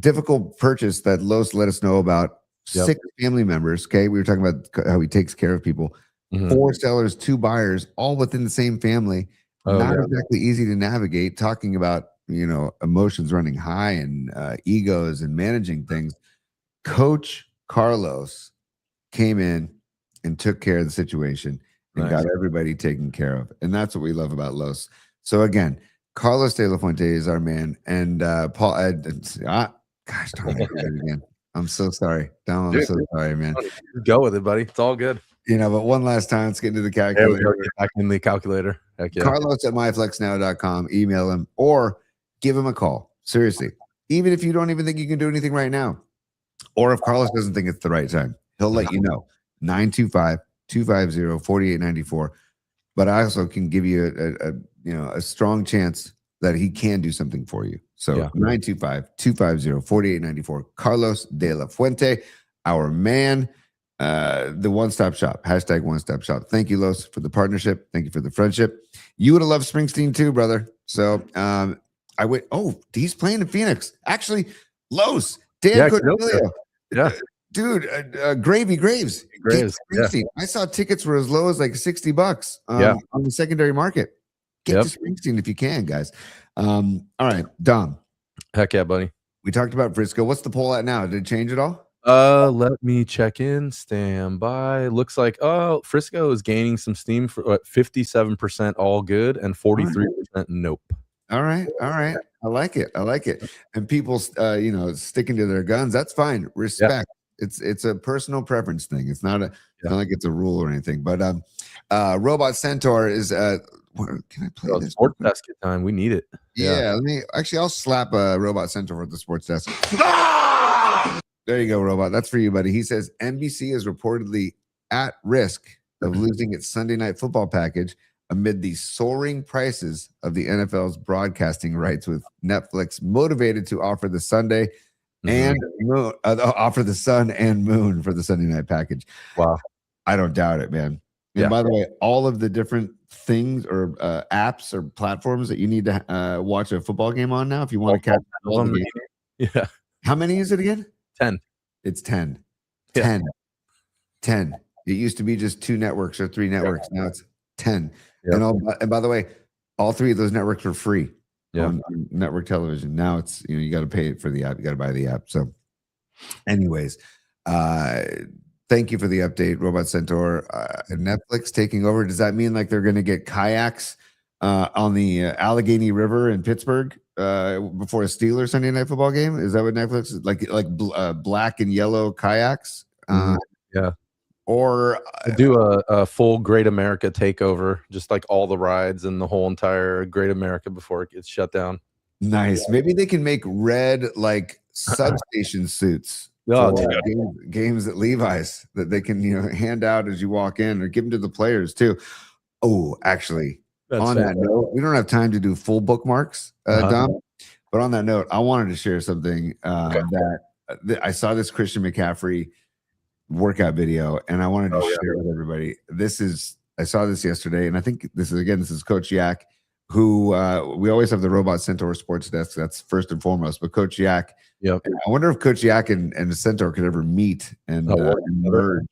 difficult purchase that Los let us know about. 6 family members. Okay. We were talking about how he takes care of people. 4 sellers, 2 buyers, all within the same family. Not exactly easy to navigate. Talking about, emotions running high and egos and managing things. Coach Carlos came in and took care of the situation and got everybody taken care of. And that's what we love about Los. So again, Carlos De La Fuente is our man. And Paul, gosh, don't do it again. I'm so sorry. Dom, I'm so sorry, man. Go with it, buddy. It's all good. But one last time, let's get into the calculator. Get back in the calculator. Heck yeah. Carlos at myflexnow.com. Email him or give him a call. Seriously. Even if you don't even think you can do anything right now. Or if Carlos doesn't think it's the right time, he'll let you know. 925-250-4894. But I also can give you a strong chance that he can do something for you. So 925-250-4894. Carlos De La Fuente, our man, the one-stop shop. Hashtag one-stop shop. Thank you, Los, for the partnership. Thank you for the friendship. You would have loved Springsteen too, brother. So I went, he's playing in Phoenix. Actually, Los, Dan Cornelio. Yeah. Dude, Gravy Graves. Springsteen. I saw tickets were as low as like $60 on the secondary market. Get to Springsteen if you can, guys. All right, Dom. Heck yeah, buddy. We talked about Frisco. What's the poll at now? Did it change at all? Let me check in. Stand by. Looks like Frisco is gaining some steam for 57% all good and 43% nope. All right. I like it. And people sticking to their guns, that's fine. Respect. It's a personal preference thing. It's not not like it's a rule or anything. But Robot Centaur is can I play this? Sports desk time. We need it. Yeah. I'll slap Robot Centaur at the sports desk. There you go, Robot. That's for you, buddy. He says NBC is reportedly at risk of losing its Sunday Night Football package amid the soaring prices of the NFL's broadcasting rights, with Netflix motivated to offer the Sunday and moon, offer the sun and moon for the Sunday night package. Wow. I don't doubt it, man. And by the way, all of the different things or apps or platforms that you need to watch a football game on now, if you want to catch all the games. Yeah. How many is it again? 10. It's 10. 10. 10. It used to be just 2 networks or 3 networks. Now it's 10. And by the way, all 3 of those networks are free on network television. Now it's, you got to pay for the app. You got to buy the app. So anyways, thank you for the update, Robot Centaur. Netflix taking over. Does that mean like they're going to get kayaks on the Allegheny River in Pittsburgh before a Steelers Sunday Night Football game? Is that what Netflix is like black and yellow kayaks? Or do a full Great America takeover, just like all the rides and the whole entire Great America before it gets shut down. Nice. Maybe they can make red like substation suits. Games at Levi's that they can hand out as you walk in, or give them to the players too. Oh, actually, on that note, we don't have time to do full bookmarks, Dom. But on that note, I wanted to share something that I saw this Christian McCaffrey workout video, and I wanted to share it with everybody. I saw this yesterday, and I think this is Coach Yak, who we always have the Robot Centaur sports desk. That's first and foremost, but Coach Yak. Yep. I wonder if Coach Yak and Centaur could ever meet and merge.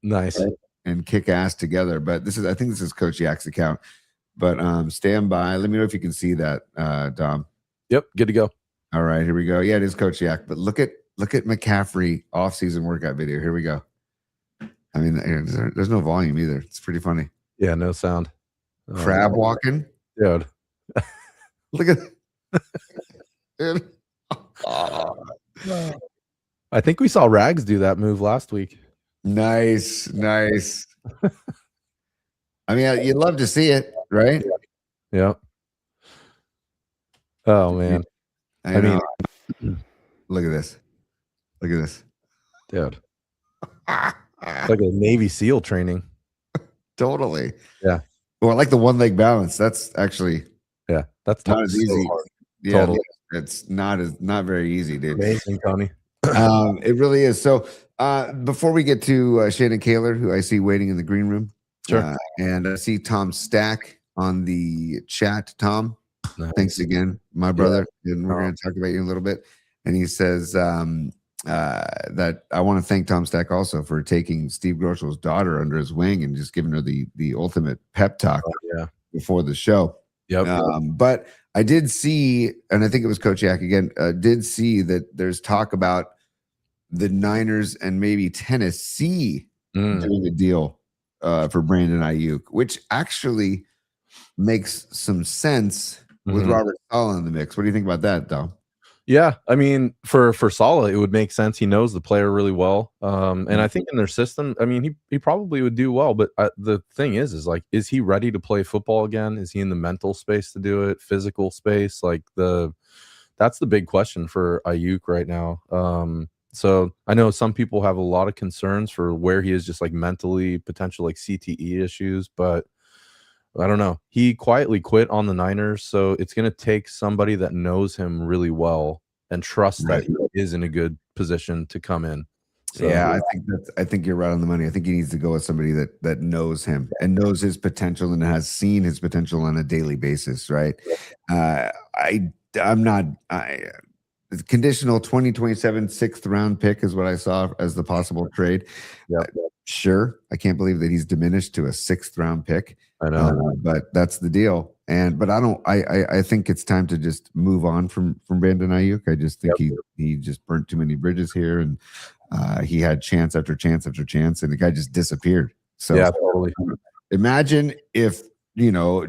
Nice. Right? And kick ass together. But I think this is Coach Yak's account. But stand by. Let me know if you can see that, Dom. Yep, good to go. All right, here we go. Yeah, it is Coach Yak. But look at McCaffrey off-season workout video. Here we go. I mean, there's no volume either. It's pretty funny. Yeah, no sound. Crab walking. Dude. Look at I think we saw Rags do that move last week. Nice. I mean, you'd love to see it, right? Yeah. Oh man. I mean, look at this. Dude. It's like a Navy SEAL training. Totally. Yeah. Well, I like the one leg balance. That's actually that's not as easy. Hard. Yeah, Totally. it's not very easy, dude. Amazing, Tony. It really is. So before we get to Shannon Koehler, who I see waiting in the green room, sure, and I see Tom Stack on the chat. Tom, nice. Thanks again, my brother. And we're going to talk about you in a little bit. And he says that I want to thank Tom Stack also for taking Steve Groshel's daughter under his wing and just giving her the ultimate pep talk before the show. Yep. But I did see, and I think it was Coach Yak again, did see that there's talk about the Niners and maybe Tennessee doing a deal for Brandon Ayuk, which actually makes some sense with Robert Saleh in the mix. What do you think about that, Dom? Yeah, I mean, for Saleh, it would make sense. He knows the player really well, and I think in their system, I mean, he probably would do well. But the thing is like, is he ready to play football again? Is he in the mental space to do it? Physical space? Like that's the big question for Ayuk right now. So I know some people have a lot of concerns for where he is, just like mentally, potential like CTE issues, but I don't know. He quietly quit on the Niners, so it's going to take somebody that knows him really well and trusts that he is in a good position to come in. So, yeah, I think you're right on the money. I think he needs to go with somebody that knows him and knows his potential and has seen his potential on a daily basis, right? I'm not conditional 2027 6th round pick is what I saw as the possible trade. Sure, I can't believe that he's diminished to a 6th round pick. I know, but that's the deal. But I think it's time to just move on from Brandon Ayuk. I just think he just burnt too many bridges here, and he had chance after chance after chance, and the guy just disappeared. So totally. Imagine if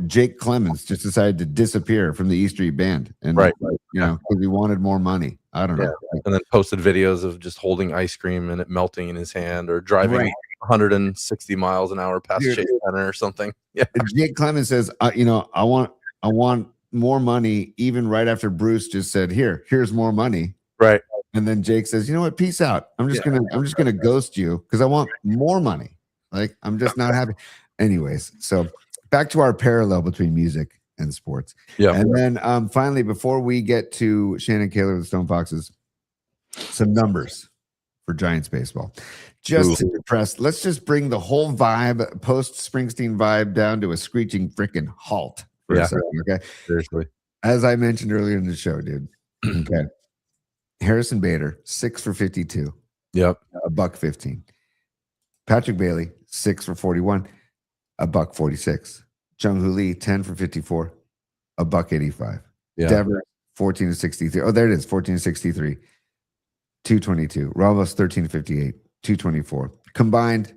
Jake Clemens just decided to disappear from the E Street Band, and because he wanted more money. I don't know. And then posted videos of just holding ice cream and it melting in his hand, or driving 160 miles an hour past Chase Center or something. Yeah. Jake Clemens says, I want more money, even right after Bruce just said, here's more money. Right. And then Jake says, you know what? Peace out. I'm just gonna ghost you because I want more money. Like, I'm just not happy. Anyways, so back to our parallel between music and sports. Yeah. And then finally, before we get to Shannon Koehler with the Stone Foxes, some numbers for Giants baseball. Just to depress, let's just bring the whole vibe, post Springsteen vibe, down to a screeching freaking halt for a second, okay? Seriously. As I mentioned earlier in the show, dude. Okay. Harrison Bader, 6 for 52. Yep. $1.15. Patrick Bailey, 6 for 41. $1.46. Jung-Hoo Lee, 10 for 54. $1.85. Yeah. Devers, 14 to 63. Oh, there it is, 14 to 63. 222. Ramos, 13 to 58. 224. Combined,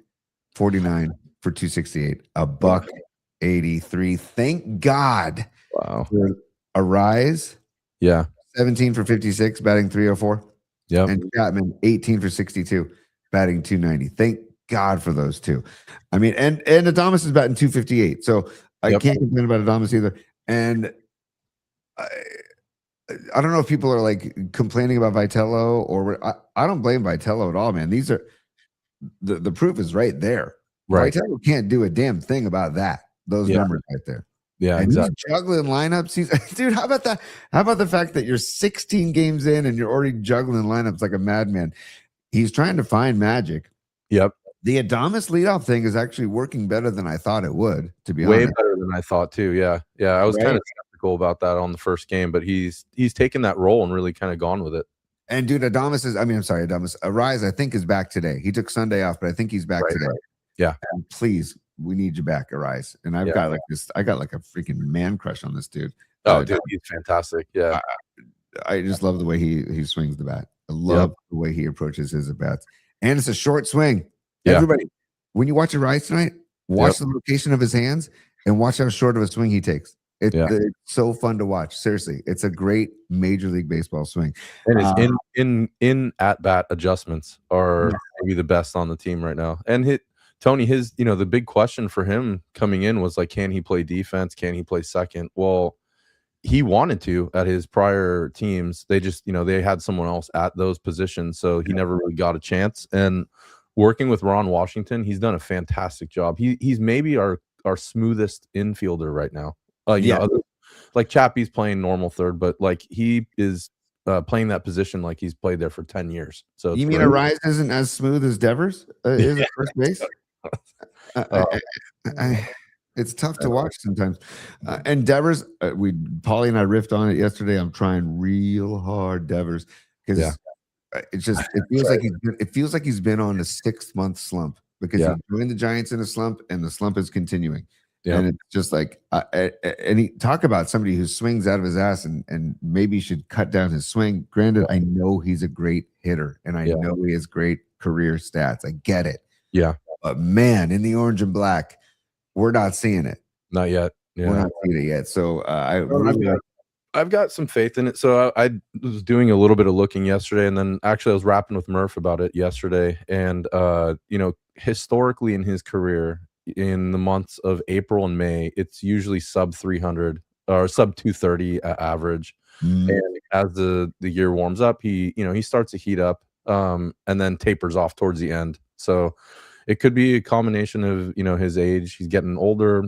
49 for 268. $1.83. Thank God. Wow. For a rise. Yeah. 17 for 56, batting 304. Yeah. And Chapman, 18 for 62, batting 290. Thank God for those two. I mean, and Adames is batting 258. So I can't complain about Adames either. And I don't know if people are like complaining about Vitello or I don't blame Vitello at all, man. These are the proof is right there. Right. Vitello can't do a damn thing about that. Those numbers right there. Yeah, and exactly. He's juggling lineups. Dude, how about that? How about the fact that you're 16 games in and you're already juggling lineups like a madman? He's trying to find magic. Yep. The Adames leadoff thing is actually working better than I thought it would, to be honest. Way better than I thought too. Yeah. Yeah. I was kind of skeptical about that on the first game, but he's taken that role and really kind of gone with it. And dude, Adames, Arise, I think, is back today. He took Sunday off, but I think he's back today. Right. Yeah. And please, we need you back, Arise. And I've got like a freaking man crush on this dude. Oh, dude, he's fantastic. Yeah. I just love the way he swings the bat. I love the way he approaches his at bats. And it's a short swing. Yeah. Everybody, when you watch Arise tonight, watch the location of his hands and watch how short of a swing he takes. It's so fun to watch. Seriously, it's a great Major League Baseball swing. And his in at bat adjustments are maybe the best on the team right now. And Tony, the big question for him coming in was like, can he play defense? Can he play second? Well, he wanted to at his prior teams. They just, they had someone else at those positions, so he never really got a chance. And working with Ron Washington, he's done a fantastic job. He's maybe our smoothest infielder right now. Like Chappie's playing normal third, but like he is playing that position like he's played there for 10 years. So you mean Arise isn't as smooth as Devers is at first base? It's tough to watch sometimes. And Devers, Paulie and I riffed on it yesterday. I'm trying real hard, Devers, because it feels like he's been on a 6-month slump because he joined the Giants in a slump, and the slump is continuing. Yeah. And it's just like, and he talk about somebody who swings out of his ass and maybe should cut down his swing. Granted, I know he's a great hitter, and I know he has great career stats. I get it. Yeah. But man, in the orange and black, we're not seeing it. Not yet. Yeah. We're not seeing it yet. So I've got some faith in it. So I was doing a little bit of looking yesterday, and then actually I was rapping with Murph about it yesterday. And historically in his career, in the months of April and May, it's usually sub 300 or sub 230 average. And as the year warms up, he starts to heat up, and then tapers off towards the end. So it could be a combination of his age. He's getting older.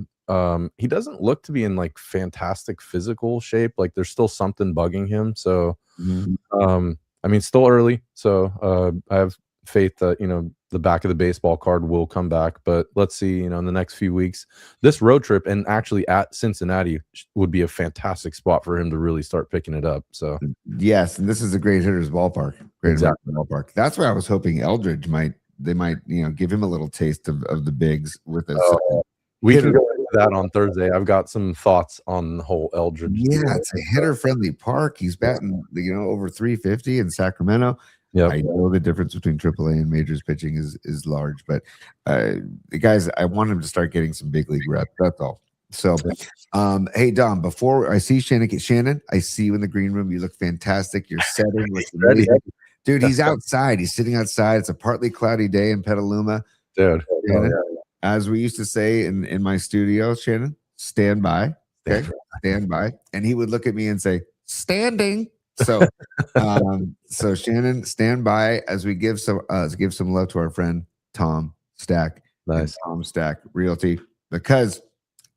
He doesn't look to be in like fantastic physical shape. Like there's still something bugging him. So still early. So I have faith that the back of the baseball card will come back, but let's see, in the next few weeks, this road trip, and actually at Cincinnati, would be a fantastic spot for him to really start picking it up. So yes, and this is a great hitter's ballpark. Ballpark. That's why I was hoping Eldridge might give him a little taste of the bigs with us. We can go into that on Thursday. I've got some thoughts on the whole Eldridge. Yeah, it's a hitter-friendly park. He's batting, over 350 in Sacramento. Yeah, I know the difference between AAA and majors pitching is large, but the guys, I want him to start getting some big league reps. That's all. So, hey Dom, before I see Shannon, I see you in the green room. You look fantastic. Your setting looks amazing. Dude, he's outside. He's sitting outside. It's a partly cloudy day in Petaluma. Dude, Shannon, as we used to say in my studio, Shannon, stand by. Okay, stand by. And he would look at me and say, standing. So, so Shannon, stand by as we give some love to our friend Tom Stack. Nice, Tom Stack Realty, because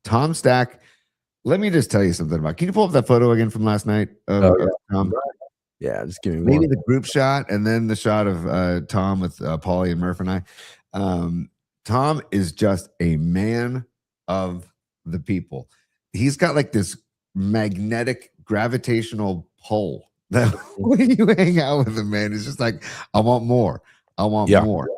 Tom Stack. Let me just tell you something about. Can you pull up that photo again from last night of Tom? Yeah, just give me maybe the group shot and then the shot of Tom with Paulie and Murph and I. Tom is just a man of the people. He's got like this magnetic gravitational pull that when you hang out with him, man, it's just like, I want more. I want more.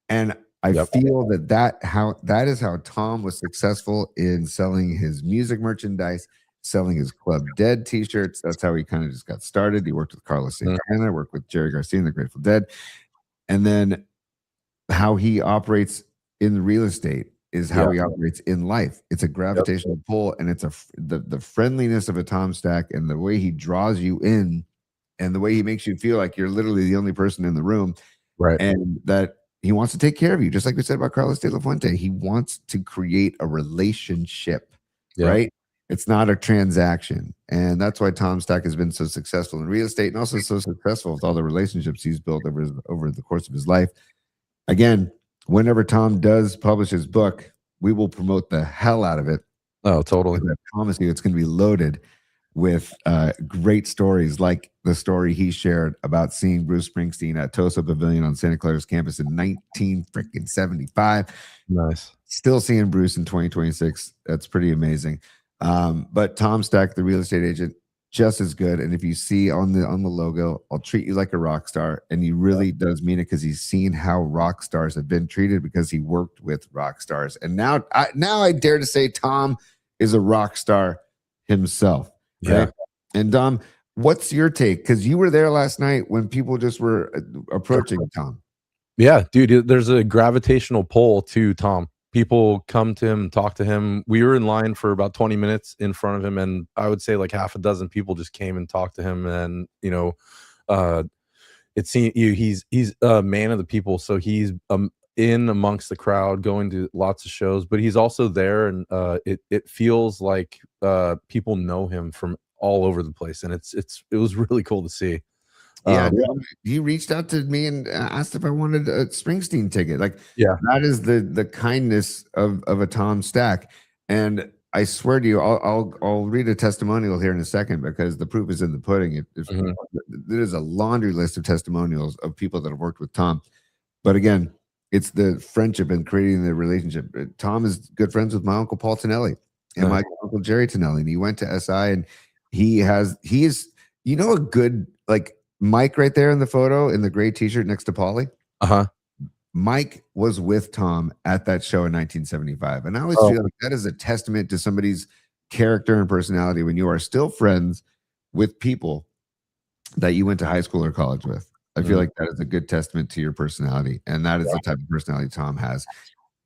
And I feel that is how Tom was successful in selling his music merchandise, selling his Club Dead t-shirts. That's how he kind of just got started. He worked with Carlos Santana, worked with Jerry Garcia and the Grateful Dead. And then how he operates in real estate is how he operates in life. It's a gravitational pull, and it's the friendliness of a Tom Stack, and the way he draws you in, and the way he makes you feel like you're literally the only person in the room, right? And that he wants to take care of you, just like we said about Carlos De La Fuente. He wants to create a relationship, right? It's not a transaction, and that's why Tom Stack has been so successful in real estate, and also so successful with all the relationships he's built over the course of his life. Again, whenever Tom does publish his book, we will promote the hell out of it. Oh, totally. I promise you it's going to be loaded with great stories, like the story he shared about seeing Bruce Springsteen at Tosa Pavilion on Santa Clara's campus in 1975. Nice. Still seeing Bruce in 2026. That's pretty amazing. But Tom Stack, the real estate agent, just as good. And if you see on the logo, I'll treat you like a rock star. And he really does mean it, because he's seen how rock stars have been treated, because he worked with rock stars. And now I dare to say Tom is a rock star himself. Right? And Dom, what's your take? Because you were there last night when people just were approaching Tom. Yeah, dude, there's a gravitational pull to Tom. people come to him and talk to him. We were in line for about 20 minutes in front of him, and I would say like half a dozen people just came and talked to him. And it seems he's a man of the people, so he's in amongst the crowd, going to lots of shows, but he's also there, and it feels like people know him from all over the place, and it was really cool to see. Yeah, he reached out to me and asked if I wanted a Springsteen ticket. Like, yeah, that is the kindness of a Tom Stack. And I swear to you, I'll read a testimonial here in a second, because the proof is in the pudding. There's a laundry list of testimonials of people that have worked with Tom. But again, it's the friendship and creating the relationship. Tom is good friends with my uncle Paul Tonelli and my uncle Jerry Tonelli, and he went to SI, and he is a good, like, Mike right there in the photo in the gray t-shirt next to Paulie. Mike was with Tom at that show in 1975. And I always feel like that is a testament to somebody's character and personality when you are still friends with people that you went to high school or college with. I feel like that is a good testament to your personality. And that is the type of personality Tom has.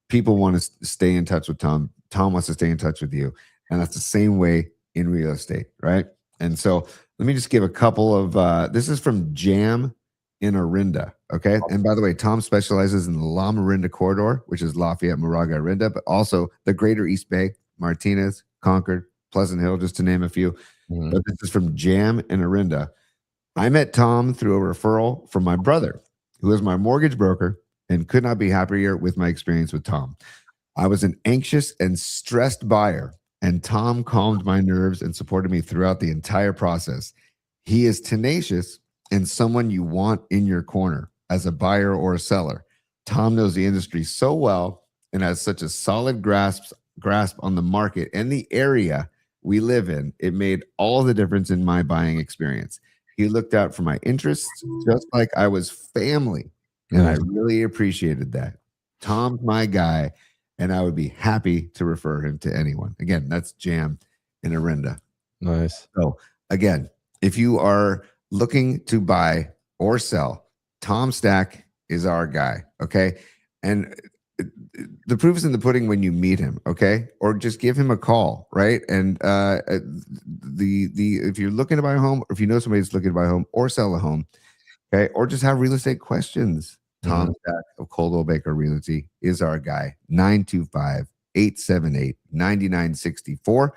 People want to stay in touch with Tom. Tom wants to stay in touch with you. And that's the same way in real estate, right? And so let me just give a couple of, this is from Jam in Orinda, okay? And by the way, Tom specializes in the La Marinda corridor, which is Lafayette, Moraga, Orinda, but also the greater East Bay, Martinez, Concord, Pleasant Hill, just to name a few. But this is from Jam in Orinda. I met Tom through a referral from my brother, who is my mortgage broker, and could not be happier with my experience with Tom. I was an anxious and stressed buyer, and Tom calmed my nerves and supported me throughout the entire process. He is tenacious and someone you want in your corner as a buyer or a seller. Tom knows the industry so well and has such a solid grasp on the market and the area we live in. It made all the difference in my buying experience. He looked out for my interests just like I was family, and I really appreciated that. Tom's my guy, and I would be happy to refer him to anyone. Again, that's Jam in Orinda. Nice. So again, if you are looking to buy or sell, Tom Stack is our guy, okay? And the proof is in the pudding when you meet him, okay? Or just give him a call, right? And if you're looking to buy a home, or if you know somebody that's looking to buy a home or sell a home, okay, or just have real estate questions, Tom Stack of Coldwell Baker Realty is our guy. 925-878-9964,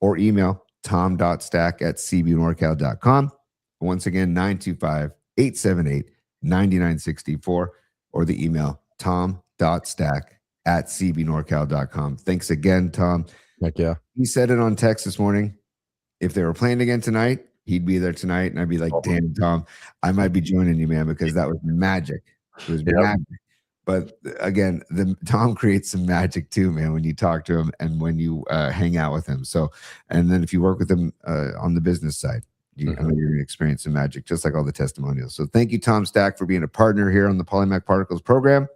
or email tom.stack@cbnorcal.com. Once again, 925-878-9964, or the email tom.stack@cbnorcal.com. Thanks again, Tom. Heck yeah. He said it on text this morning. If they were playing again tonight, he'd be there tonight. And I'd be like, damn, Tom, I might be joining you, man, because that was magic. It was magic. But again, Tom creates some magic too, man, when you talk to him and when you hang out with him. So, and then if you work with him on the business side, I know you're going to experience some magic, just like all the testimonials. So thank you, Tom Stack, for being a partner here on the Polymac Particles program.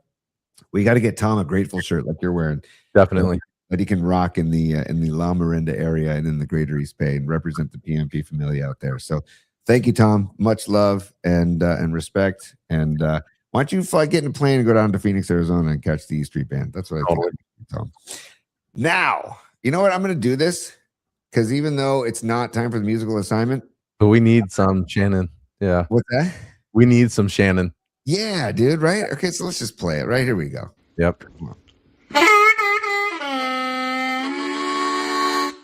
We got to get Tom a Grateful shirt like you're wearing. Definitely. That he can rock in the La Marinda area and in the greater East Bay and represent the PMP family out there. So thank you, Tom. Much love and respect. And why don't you get in a plane and go down to Phoenix, Arizona and catch the E Street Band? That's what I think. Tom. Now, you know what? I'm going to do this because even though it's not time for the musical assignment. But we need some Shannon. Yeah. What's that? We need some Shannon. Yeah, dude. Right. Okay. So let's just play it. Right. Here we go. Yep.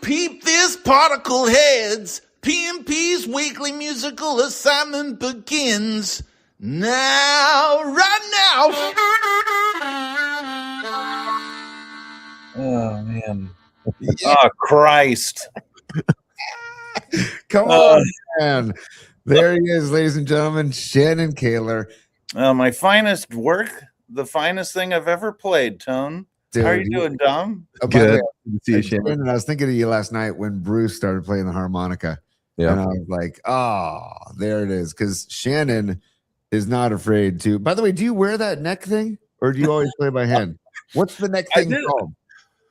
Peep this, particle heads. PMP's weekly musical assignment begins now, right now. Oh, man. Oh, Christ. Come on, man. There he is, ladies and gentlemen. Shannon Koehler. My finest work, the finest thing I've ever played, Tone. How are you doing, Dom? Good. See you, Shannon. I was thinking of you last night when Bruce started playing the harmonica. Yeah. And I was like, oh, there it is. Because Shannon is not afraid to. By the way, do you wear that neck thing? Or do you always play by hand? What's the neck thing called?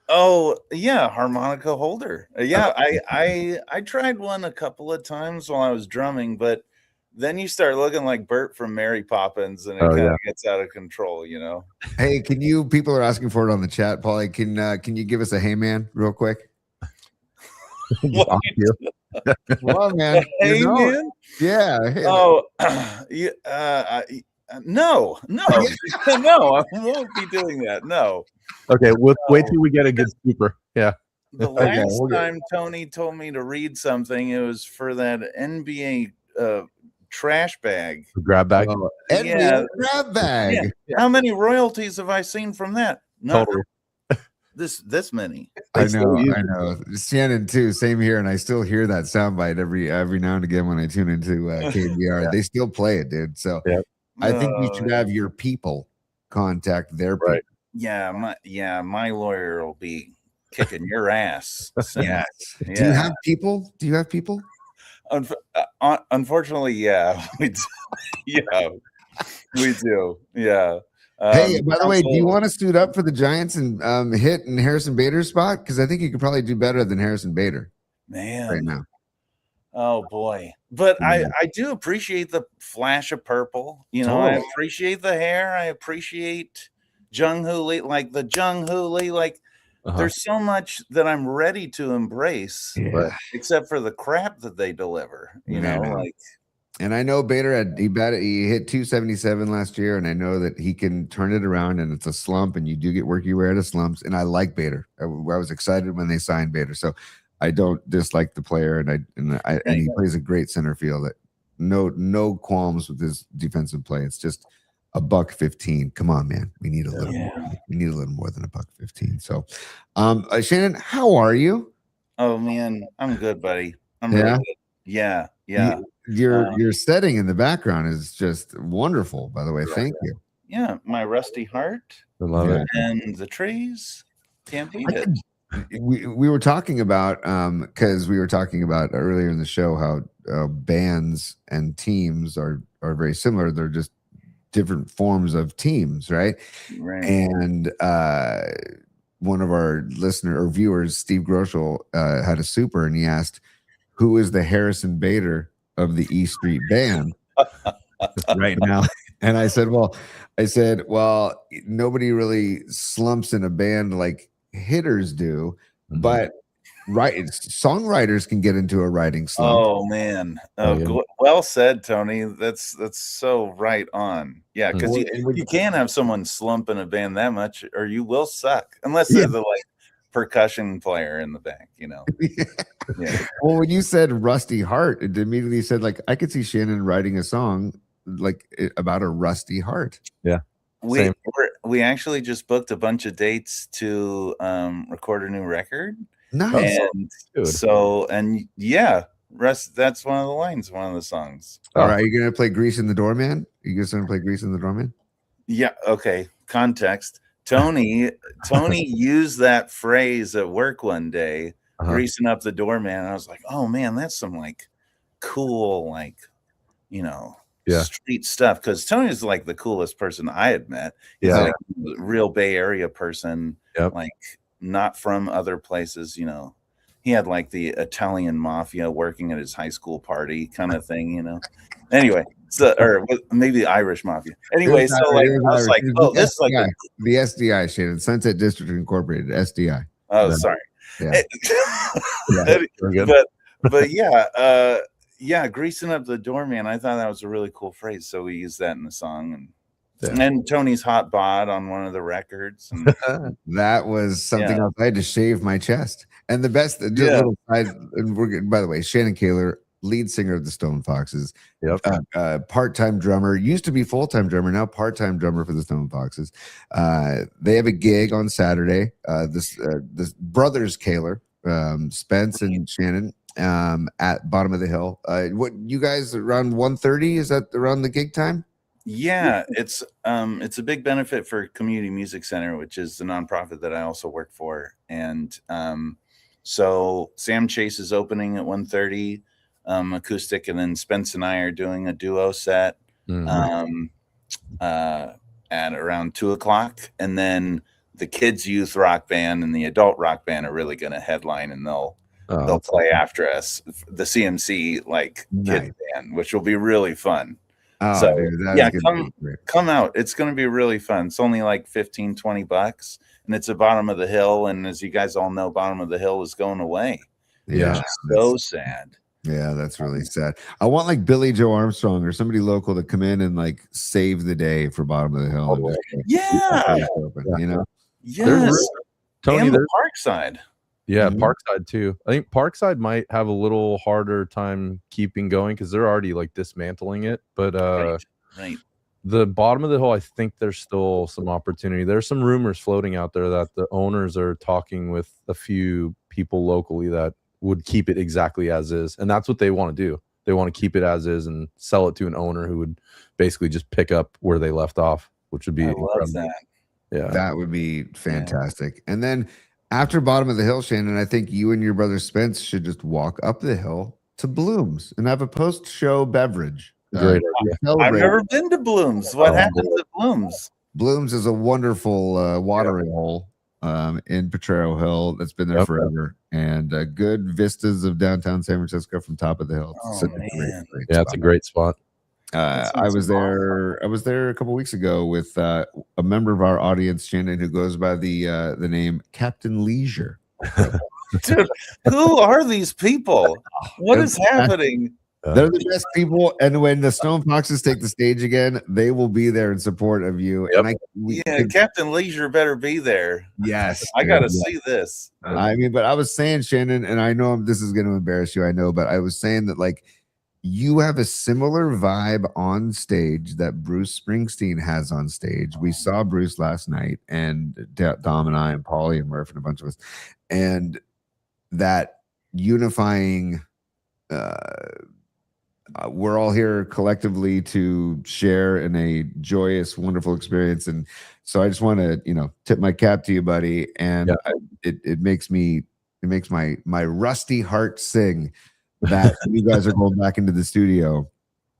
Oh, yeah, harmonica holder. Yeah, I tried one a couple of times while I was drumming, but then you start looking like Bert from Mary Poppins, and it kind of gets out of control, you know. Hey, people are asking for it on the chat, Paulie. Can you give us a hey man real quick? What? Well, man. Hey, man? Yeah. Hey, oh, no, no, no, I won't be doing that. No. Okay, we'll wait till we get a good super. Yeah. The last time Tony told me to read something, it was for that NBA trash bag. Grab bag. NBA grab bag. Yeah. How many royalties have I seen from that? No. Totally. This many. I know. Shannon too. Same here, and I still hear that soundbite every now and again when I tune into KBR. They still play it, dude. So I think you should have your people contact their people. Yeah, my lawyer will be kicking your ass. Yes. Do you have people? Unfortunately, yeah, we do. Yeah, we do. Yeah. Hey, by the way, do you want to suit up for the Giants and hit in Harrison Bader's spot? Because I think you could probably do better than Harrison Bader, man. Right now. Oh boy, but I do appreciate the flash of purple. You know, I appreciate the hair. I appreciate Jung Hoo Lee, like the Jung Hoo Lee. Like, there's so much that I'm ready to embrace, except for the crap that they deliver. You know, like. And I know Bader he hit 277 last year, and I know that he can turn it around, and it's a slump, and you do get work your way out of slumps. And I like Bader. I was excited when they signed Bader, so I don't dislike the player, and he plays a great center field. No qualms with his defensive play. It's just $115. Come on, man. We need a little more. We need a little more than $115. So, Shannon, how are you? Oh man, I'm good, buddy. I'm really good. Yeah. Your setting in the background is just wonderful, by the way. Thank you. Yeah, my rusty heart. I love it. And the trees. Can't beat it. We were talking about because we were talking about earlier in the show how bands and teams are very similar. They're just different forms of teams, right? Right. And one of our listener or viewers, Steve Groschel, had a super, and he asked, "Who is the Harrison Bader of the E Street Band right now?" And I said, well, nobody really slumps in a band like hitters do, but songwriters can get into a writing slump. Oh man, well said, Tony. That's so right on. Yeah, because you can't have someone slump in a band that much, or you will suck, unless they're the percussion player in the back, you know. Yeah. Well, when you said rusty heart, it immediately said, like, I could see Shannon writing a song like about a rusty heart. Yeah. We actually just booked a bunch of dates to record a new record. Nice. And so, that's one of the lines, one of the songs. All right, are you gonna play Grease in the Doorman? You guys gonna play Grease in the Doorman? Yeah, okay. Context. Tony used that phrase at work one day, greasing up the doorman. And I was like, oh man, that's some like cool, like, you know, street stuff. Because Tony's like the coolest person I had met. He's like a real Bay Area person, like not from other places, you know. He had like the Italian mafia working at his high school party kind of thing, you know. Anyway. So, or maybe the Irish mafia. Anyway, so like I was like, oh, this is like the SDI, Shannon, Sunset District Incorporated, SDI. Oh, sorry. Yeah. But yeah, greasing up the doorman. I thought that was a really cool phrase, so we used that in the song, and Tony's hot bod on one of the records. And that was something else. I had to shave my chest, and the best. Little side, and we're getting, by the way, Shannon Koehler, lead singer of the Stone Foxes, part-time drummer, used to be full-time drummer, now part-time drummer for the Stone Foxes. They have a gig on Saturday. This brothers Koehler, Spence and Shannon, at Bottom of the Hill. What, you guys around 1:30? Is that around the gig time? Yeah, it's a big benefit for Community Music Center, which is the nonprofit that I also work for. And so Sam Chase is opening at 1:30. Acoustic, and then Spence and I are doing a duo set at around 2:00, and then the kids youth rock band and the adult rock band are really going to headline, and they'll they'll play after us, the CMC like kid band, which will be really fun. Oh, so dude, yeah, come out. It's going to be really fun. It's only like $15-$20, and it's a Bottom of the Hill. And as you guys all know, Bottom of the Hill is going away. Yeah, so sad. Yeah, that's really sad. I want like Billy Joe Armstrong or somebody local to come in and like save the day for Bottom of the Hill. And just, you know. Yes. Tony, and the Parkside. Yeah, Parkside too. I think Parkside might have a little harder time keeping going because they're already like dismantling it. But right. The Bottom of the Hill, I think there's still some opportunity. There's some rumors floating out there that the owners are talking with a few people locally that would keep it exactly as is, and that's what they want to do. They want to keep it as is and sell it to an owner who would basically just pick up where they left off, which would be incredible. Yeah, that would be fantastic. Yeah. And then after Bottom of the Hill, Shannon, I think you and your brother Spence should just walk up the hill to Bloom's and have a post-show beverage. Great idea. I've never been to Bloom's. What happens at Bloom's? Bloom's is a wonderful watering hole in Potrero Hill that's been there forever, and good vistas of downtown San Francisco from top of the hill. It's great it's a great spot. I was there a couple weeks ago with a member of our audience, Shannon, who goes by the name Captain Leisure. Dude, who are these people? What is happening? They're the best people, and when the Stone Foxes take the stage again, they will be there in support of you. Yep. And Captain Leisure better be there. Yes, I gotta see this. I mean, but I was saying, Shannon, and I know this is going to embarrass you, I know, but I was saying that like you have a similar vibe on stage that Bruce Springsteen has on stage. We saw Bruce last night, and Dom and I and Paulie and Murph and a bunch of us, and that unifying. We're all here collectively to share in a joyous, wonderful experience, and so I just want to, tip my cap to you, buddy. And it makes my rusty heart sing that you guys are going back into the studio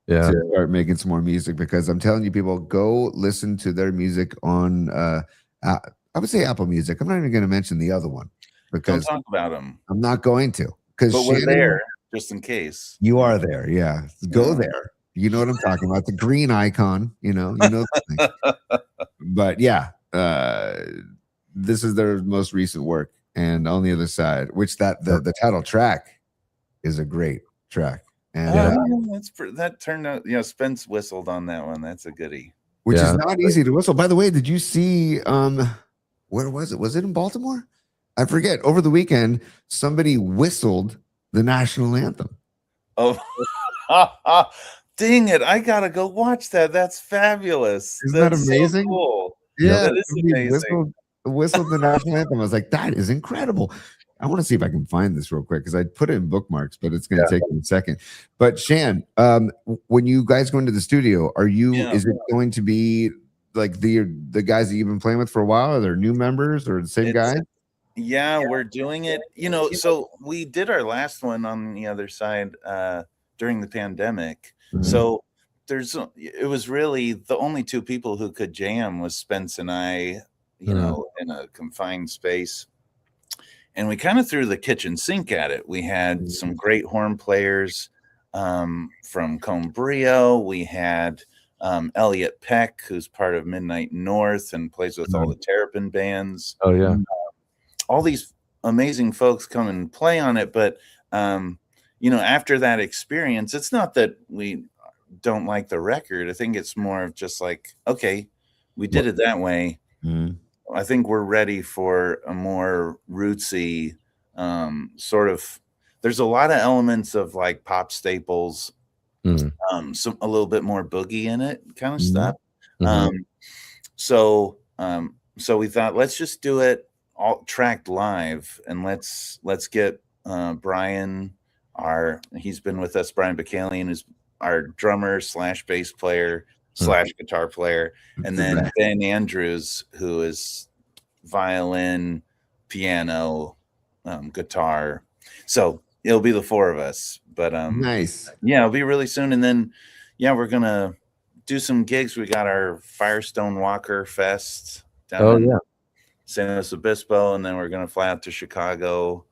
to start making some more music, because I'm telling you, people, go listen to their music on I would say Apple Music. I'm not even going to mention the other one because don't talk about them. I'm not going to, because we're there. Just in case. You are there, yeah. Go there. You know what I'm talking about. The green icon, you know the thing. But yeah, this is their most recent work. And On the Other Side, which the title track is a great track. And that turned out, Spence whistled on that one. That's a goodie. Which is not easy to whistle. By the way, did you see where was it? Was it in Baltimore? I forget. Over the weekend, somebody whistled the national anthem. Oh, dang it. I gotta go watch that. That's fabulous. Isn't that amazing? So cool. Yeah, that is amazing. Whistled the national anthem. I was like, that is incredible. I want to see if I can find this real quick because I put it in bookmarks, but it's going to take me a second. But Shan, when you guys go into the studio, is it going to be like the guys that you've been playing with for a while? Are there new members or the same guys? Yeah, we're doing it. So we did our last one On the Other Side during the pandemic. Mm-hmm. So it was really the only two people who could jam was Spence and I, in a confined space. And we kind of threw the kitchen sink at it. We had some great horn players from Combrio. We had Elliot Peck, who's part of Midnight North and plays with all the Terrapin bands. Oh, yeah. All these amazing folks come and play on it. But, after that experience, it's not that we don't like the record. I think it's more of just like, okay, we did it that way. Mm-hmm. I think we're ready for a more rootsy sort of, there's a lot of elements of like pop staples, some a little bit more boogie in it kind of stuff. Mm-hmm. So we thought, let's just do it all tracked live, and let's get Brian, he's been with us, Brian Bacalian, who's our drummer / bass player / guitar player, and then Ben Andrews, who is violin, piano, guitar. So it'll be the four of us. But nice. Yeah, it'll be really soon. And then we're gonna do some gigs. We got our Firestone Walker Fest down in San Luis Obispo, and then we're gonna fly out to Chicago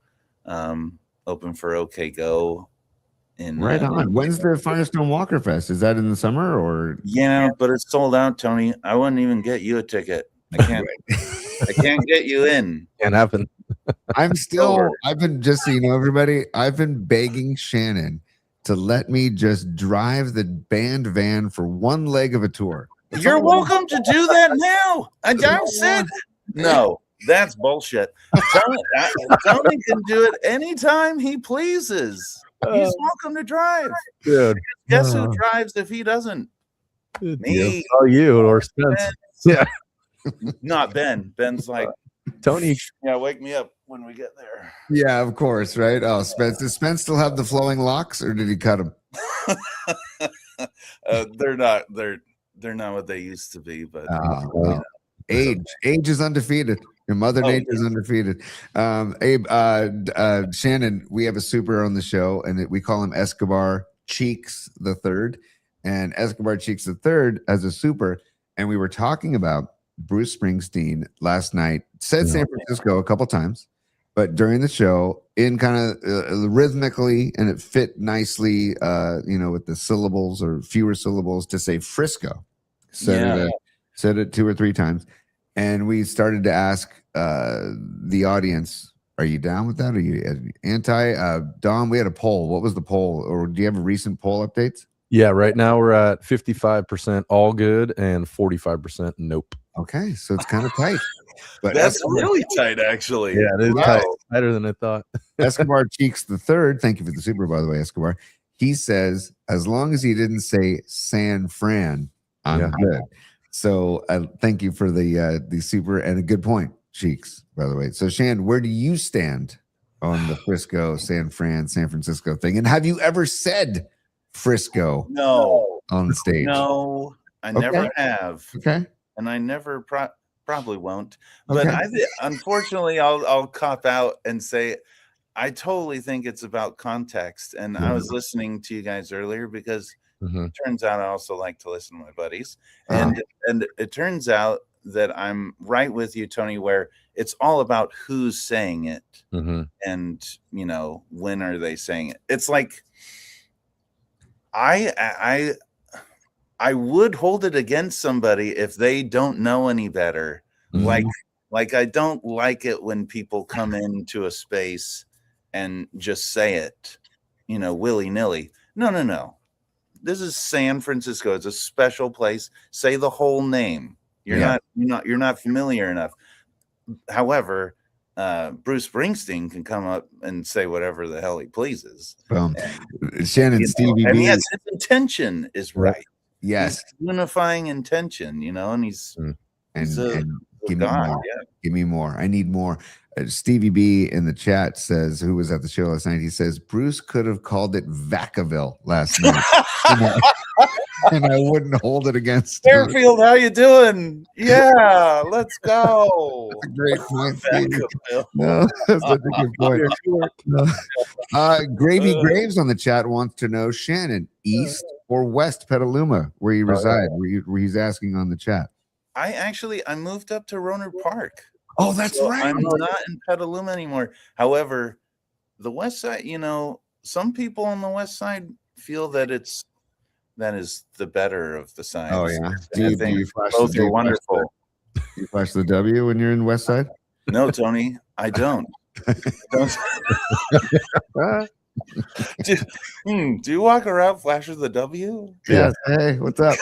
open for OK Go. Right on. When's the Firestone Walker Fest? Is that in the summer or? Yeah, but it's sold out, Tony. I wouldn't even get you a ticket. I can't. I can't get you in. Can't happen. I've been, just so you know, everybody, I've been begging Shannon to let me just drive the band van for one leg of a tour. You're welcome to do that now. I said no. That's bullshit. Tony can do it anytime he pleases. He's welcome to drive. Dude. Guess who drives if he doesn't? Me. Oh, you or Spence. Yeah. Not Ben. Ben's like, Tony. Yeah, wake me up when we get there. Yeah, of course, right? Oh, Spence. Does Spence still have the flowing locks, or did he cut them? They're not what they used to be, but age is undefeated. Your Mother Nature is undefeated. Abe, Shannon, we have a super on the show, and we call him Escobar Cheeks the Third, and Escobar Cheeks the Third as a super, and we were talking about Bruce Springsteen last night. Said San Francisco a couple times, but during the show, in kind of rhythmically, and it fit nicely, with the syllables or fewer syllables to say Frisco. Said it 2 or 3 times, and we started to ask the audience, "Are you down with that? Are you anti?" Dom, we had a poll. What was the poll, or do you have recent poll updates? Yeah, right now we're at 55% all good and 45% nope. Okay, so it's kind of tight. But that's really tight, actually. Yeah, it is tight. Tighter than I thought. Escobar Cheeks the Third, thank you for the super, by the way, Escobar. He says, as long as he didn't say San Fran, I'm good. So thank you for the super, and a good point, Cheeks, by the way. So Shan, where do you stand on the Frisco, San Francisco thing? And have you ever said Frisco on stage? No, I never have. Okay. And I never probably won't. But unfortunately, I'll cop out and say I totally think it's about context. And I was listening to you guys earlier because it turns out I also like to listen to my buddies. And it turns out that I'm right with you, Tony, where it's all about who's saying it. And, when are they saying it? It's like I would hold it against somebody if they don't know any better. Like I don't like it when people come into a space and just say it, willy-nilly. No. This is San Francisco. It's a special place. Say the whole name. You're not familiar enough. However, Bruce Springsteen can come up and say whatever the hell he pleases. Shannon, Stevie B. Yes, his intention is right. Yes, unifying intention, and he's give me more. Give me more. I need more. Stevie B in the chat says, who was at the show last night, he says Bruce could have called it Vacaville last night, and I wouldn't hold it against him. Fairfield, how you doing? Yeah, let's go. That's a great point. No, that's such a good point. Gravy Graves on the chat wants to know, Shannon, East or West Petaluma, where you reside, where he's asking on the chat. I moved up to Rohnert Park. Oh, that's right. I'm not in Petaluma anymore. However, the West Side, some people on the West Side feel that is the better of the sides. Oh yeah. Do you flash both are wonderful. You flash the W when you're in West Side? No, Tony, I don't. Do you walk around flashing the W? Yeah. Hey, what's up?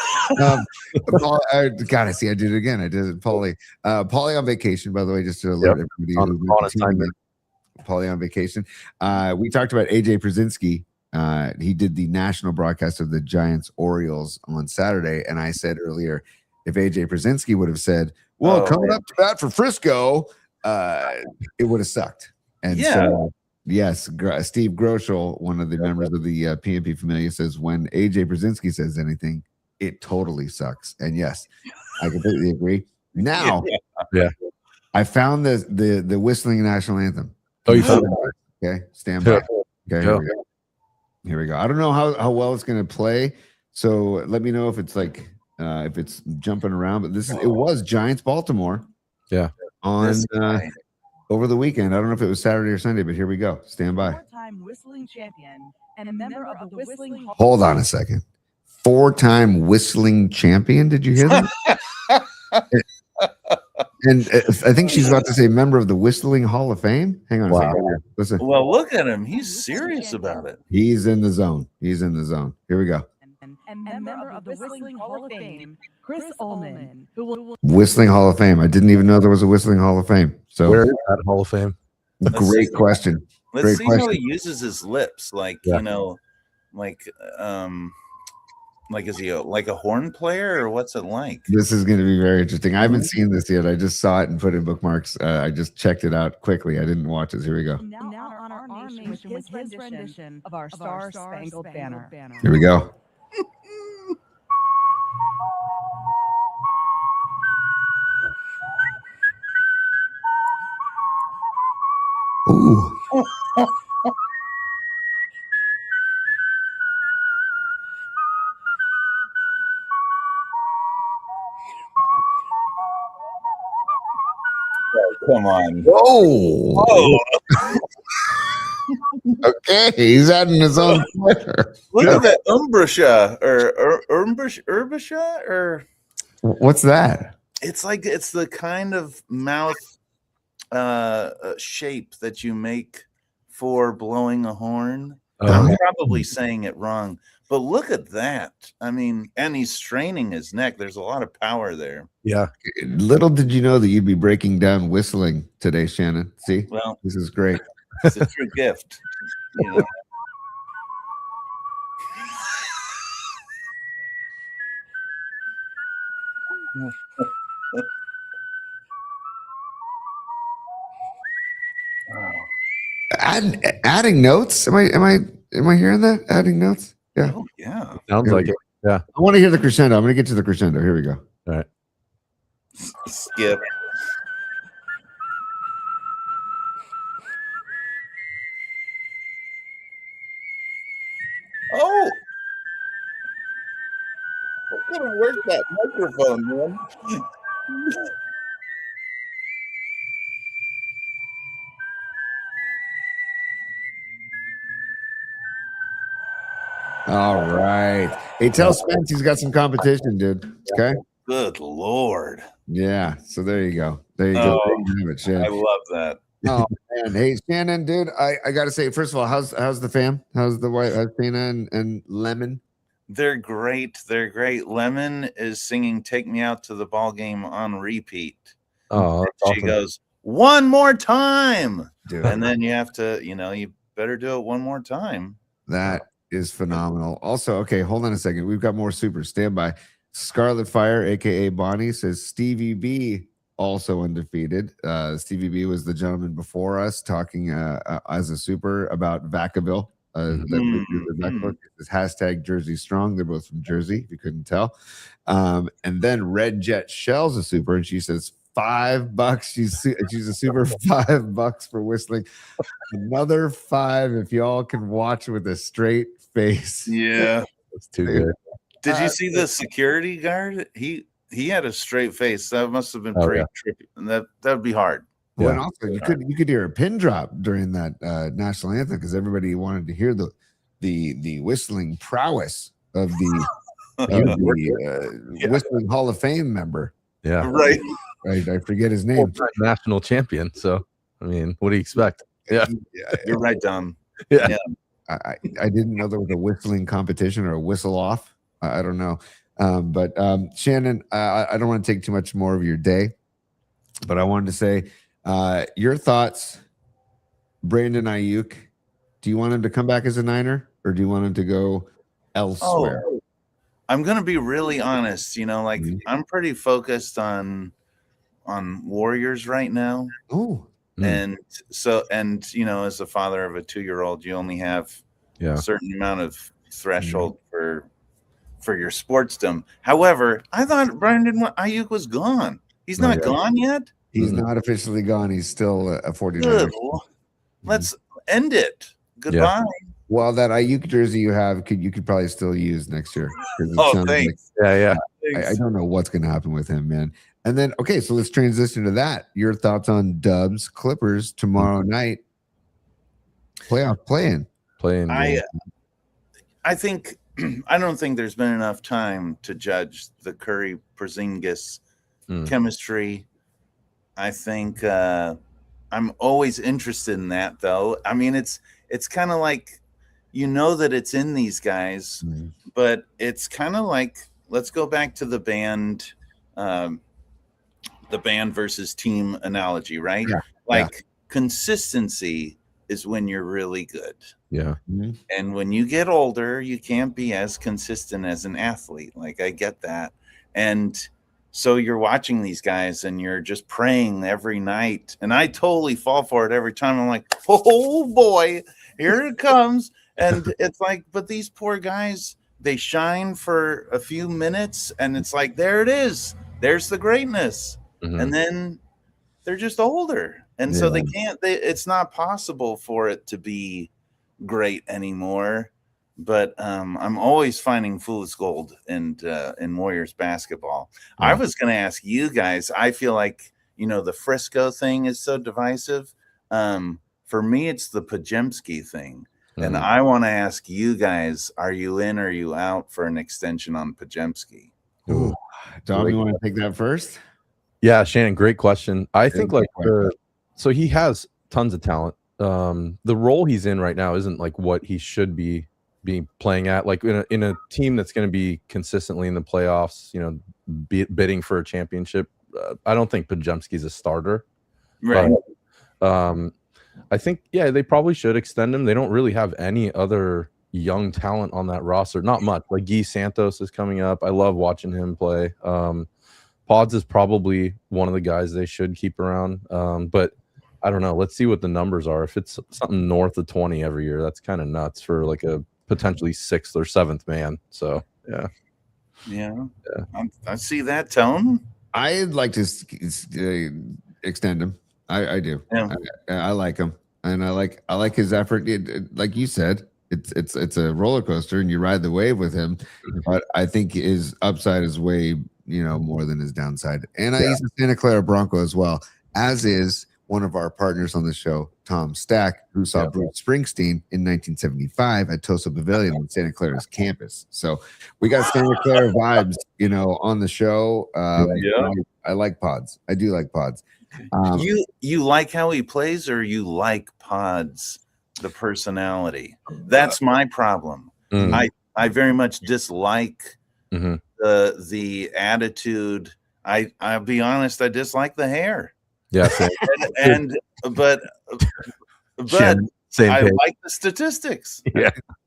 Paul, I did it again. I did it, Paulie. Paulie on vacation, by the way, just to alert everybody. On assignment. Paulie on vacation. We talked about AJ Przinsky. He did the national broadcast of the Giants Orioles on Saturday, and I said earlier, if AJ Przinsky would have said, "Well, coming up to bat for Frisco," it would have sucked. And so. Yes, Steve Groschel, one of the members of the PNP Familia, says when AJ Przinsky says anything, it totally sucks. And yes, I completely agree. Now, I found the whistling national anthem. Oh, you found it? Okay, stand by. Okay, here we go. I don't know how well it's going to play, so let me know if it's like if it's jumping around. But it was Giants Baltimore. Yeah, on. Over the weekend. I don't know if it was Saturday or Sunday, but here we go. Stand by. four-time whistling champion and a member of the Whistling Hall. Hold on a second. 4-time whistling champion. Did you hear that? And I think she's about to say member of the Whistling Hall of Fame. Hang on a second. Listen. Well, look at him. He's serious about it. He's in the zone. He's in the zone. Here we go. And member of the Whistling Hall of Fame, Chris Ullman, who will Whistling Hall of Fame. I didn't even know there was a Whistling Hall of Fame. So Where is that Hall of Fame? great question. Let's Great see question. how he uses his lips. Like, you know, like is he like a horn player or what's it like? This is going to be very interesting. I haven't seen this yet. I just saw it and put in bookmarks. I just checked it out quickly. I didn't watch this. Here we go. now honor our nation with his rendition of our Star-Spangled Banner. Here we go. Ooh. Come on. Whoa. Okay, he's adding his own flair. Look at that Umbrisha or Urbisha or What's that? it's like it's the kind of mouth shape that you make for blowing a horn. I'm probably saying it wrong, but look at that. I mean, and he's straining his neck. There's a lot of power there. Yeah. Little did you know that you'd be breaking down whistling today, Shannon. See? Well, This is great. it's a true gift. You know? Adding notes? Am I hearing that? Adding notes? Yeah. Oh, yeah. Sounds Here like we it. Yeah. I want to hear the crescendo. I'm going to get to the crescendo. Here we go. All right. Skip. Oh, where's that microphone, man? All right. Hey, tell Spence he's got some competition, dude. Okay. Good Lord. Yeah. So there you go. There you go. Oh, There you have it, Shannon. I love that. Oh man. Hey, Shannon, dude. I gotta say, first of all, how's the fam? How's the wife? How's Tina and Lemon? They're great. They're great. Lemon is singing "Take Me Out to the Ball Game" on repeat. Oh, that's She awesome. goes, "One more time," Dude, and then you have to, you better do it one more time. that is phenomenal. Also, okay, hold on a second. We've got more super. Stand by. Scarlet Fire, aka Bonnie, says Stevie B also undefeated. Stevie B was the gentleman before us talking as a super about Vacaville. This hashtag Jersey Strong. They're both from Jersey, if you couldn't tell. And then Red Jet Shell's a super, and she says $5. She's a super. $5 for whistling. Another 5 if y'all can watch with a straight face. Yeah, That's too good. Did you see the security guard? He had a straight face. That must have been pretty trippy. And that would be hard. Well, and also you could hear a pin drop during that national anthem because everybody wanted to hear the whistling prowess of the Whistling Hall of Fame member. Yeah. Right. I forget his name. National champion. So, I mean, what do you expect? Yeah. You're right, Dom. Yeah. I didn't know there was a whistling competition or a whistle off. I don't know. But Shannon, I don't want to take too much more of your day, but I wanted to say your thoughts, Brandon Ayuk. Do you want him to come back as a Niner or do you want him to go elsewhere? Oh, I'm going to be really honest. I'm pretty focused on Warriors right now. Oh, and so, as a father of a 2-year-old, you only have a certain amount of threshold for your sportsdom. However, I thought Brandon Ayuk was gone. He's not gone yet. He's not officially gone. He's still a 49er. Good. Let's end it. Goodbye. Well, that Ayuk jersey you have, you could probably still use next year. Oh, thanks. Yeah. I don't know what's going to happen with him, man. And then, okay, so let's transition to that. Your thoughts on Dubs Clippers tomorrow night. playoff playing. I think I don't think there's been enough time to judge the Curry Porzingis chemistry. I think I'm always interested in that, though. I mean, it's kind of like, you know, that it's in these guys, but it's kind of like, let's go back to the band versus team analogy, right? Yeah. Like consistency is when you're really good. Yeah. And when you get older, you can't be as consistent as an athlete. Like, I get that. And so you're watching these guys and you're just praying every night. And I totally fall for it every time. I'm like, oh boy, here it comes. And it's like, but these poor guys, they shine for a few minutes and it's like, there it is. There's the greatness. And then they're just older. And so they can't, it's not possible for it to be great anymore. But I'm always finding fool's gold in Warriors basketball. I was going to ask you guys, I feel like, you know, the Frisco thing is so divisive. For me, it's the Podziemski thing. And I want to ask you guys, are you in or are you out for an extension on Podziemski? Ooh. Dom, you want to take that first? Yeah, Shannon, great question. I think so he has tons of talent. The role he's in right now isn't like what he should be playing at. Like in a team that's going to be consistently in the playoffs, you know, bidding for a championship. I don't think Podziemski's a starter. Right. But, I think, they probably should extend him. They don't really have any other young talent on that roster. Not much. Like Guy Santos is coming up. I love watching him play. Pods is probably one of the guys they should keep around. But I don't know. Let's see what the numbers are. If it's something north of 20 every year, that's kind of nuts for like a potentially 6th or 7th man. So, yeah. I see that, Tone. I'd like to extend him. I do. Yeah. I like him, and I like his effort. Like you said, it's a roller coaster, and you ride the wave with him. But I think his upside is way more than his downside. And he's a Santa Clara Bronco as well, as is one of our partners on the show, Tom Stack, who saw Bruce Springsteen in 1975 at Tosa Pavilion on Santa Clara's campus. So we got Santa Clara vibes, on the show. I like Pods. I do like Pods. You like how he plays, or you like Pods, the personality? That's my problem. I very much dislike the attitude. I'll be honest, I dislike the hair. Yeah, same. but same I page. like the statistics.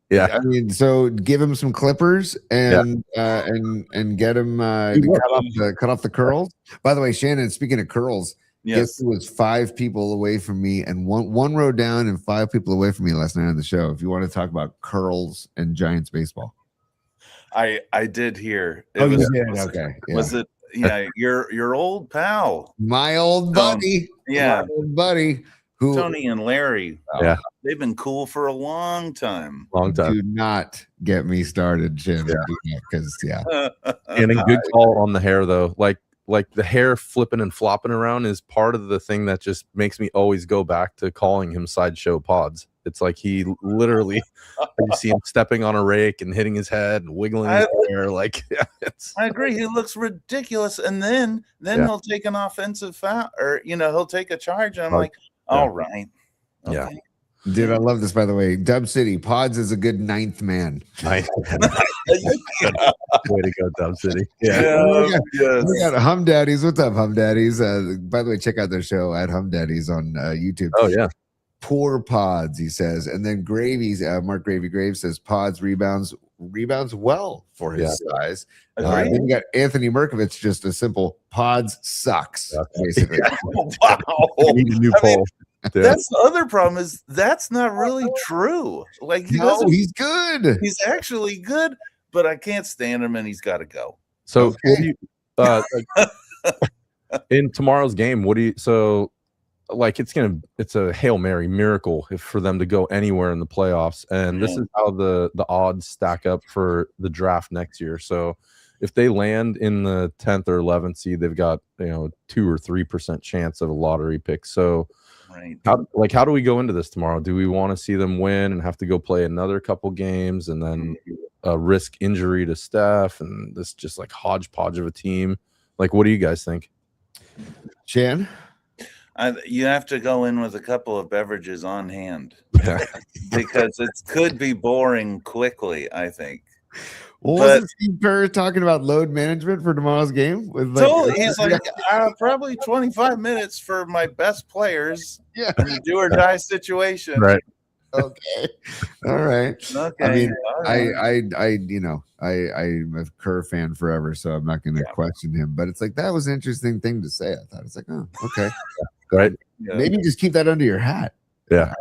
Yeah. I mean, so give him some clippers and get him cut off the curls. By the way, Shannon, speaking of curls, guess who was 5 people away from me and one row down and 5 people away from me last night on the show? If you want to talk about curls and Giants baseball, I did hear. Was it? Yeah, your old pal, my old buddy, who Tony and Larry. They've been cool for a long time. Do not get me started, Jim. Because and a good call on the hair though. Like the hair flipping and flopping around is part of the thing that just makes me always go back to calling him Sideshow Pods. It's like he literally, you see him stepping on a rake and hitting his head and wiggling his hair. Like, I agree. He looks ridiculous. And then he'll take an offensive foul, or, he'll take a charge. And I'm like, all right. Okay. Yeah. Dude, I love this, by the way. Dub City, Pods is a good 9th man. Nice. Way to go, Dub City. We got Hum Daddies. What's up, Hum Daddies? By the way, check out their show at Hum Daddies on YouTube. Oh, yeah. Poor Pods, he says. And then Gravy's, Mark Gravy Graves says Pods rebounds well for his size. Then you got Anthony Merkovich, just a simple Pods sucks, basically. Wow. We need a new poll. That's the other problem, is that's not really true. Like, he's good. He's actually good, but I can't stand him, and he's got to go. So in tomorrow's game, it's a Hail Mary miracle for them to go anywhere in the playoffs. And this is how the odds stack up for the draft next year. So if they land in the 10th or 11th seed, they've got 2 or 3% chance of a lottery pick. So Right. How do we go into this tomorrow? Do we want to see them win and have to go play another couple games and then risk injury to Steph and this just like hodgepodge of a team? Like, what do you guys think? Shan? You have to go in with a couple of beverages on hand Yeah. because it could be boring quickly, I think. Wasn't Steve Kerr talking about load management for tomorrow's game? With like, He's like, probably 25 minutes for my best players yeah, in a do or die situation. Right. Okay. All right. Okay. I mean, all right. I'm a Kerr fan forever, so I'm not going to question him. But it's like that was an interesting thing to say. I thought it's like, oh, okay, Right. Yeah. maybe just keep that under your hat. Yeah.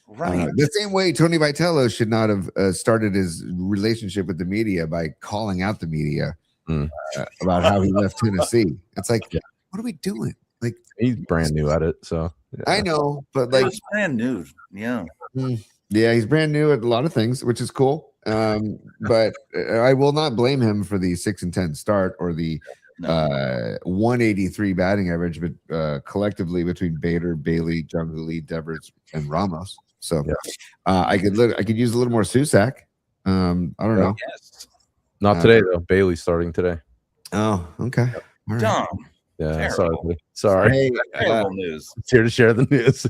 Right. The same way Tony Vitello should not have started his relationship with the media by calling out the media about how he left Tennessee. It's like, what are we doing? Like, He's brand new at it, so yeah. I know, but like, It's brand new. Yeah. yeah, he's brand new at a lot of things, which is cool. But I will not blame him for the 6-10 start or the 183 batting average, but collectively between Bader, Bailey, Junghooli, Devers, and Ramos. So I could use a little more Susac. I don't know. Yes. Not today though. Bailey's starting today. Oh, okay. All right. Dumb. Yeah, Terrible. sorry. Hey, Terrible news. It's here to share the news.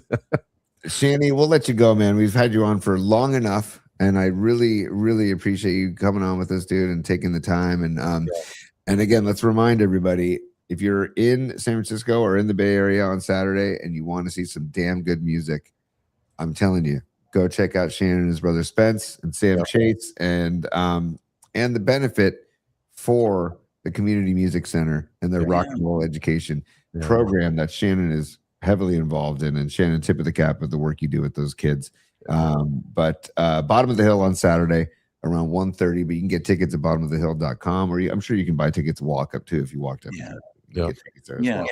Shanny, we'll let you go, man. We've had you on for long enough, and I really, really appreciate you coming on with us, dude, and taking the time. And again, let's remind everybody, if you're in San Francisco or in the Bay Area on Saturday and you want to see some damn good music, I'm telling you, go check out Shannon and his brother Spence and Sam Chase and the benefit for the Community Music Center and their rock and roll education program that Shannon is heavily involved in. And Shannon, tip of the cap of the work you do with those kids. But Bottom of the Hill on Saturday around 1:30, but you can get tickets at bottomofthehill.com, or I'm sure you can buy tickets walk up too if you walked up. Get tickets there as well.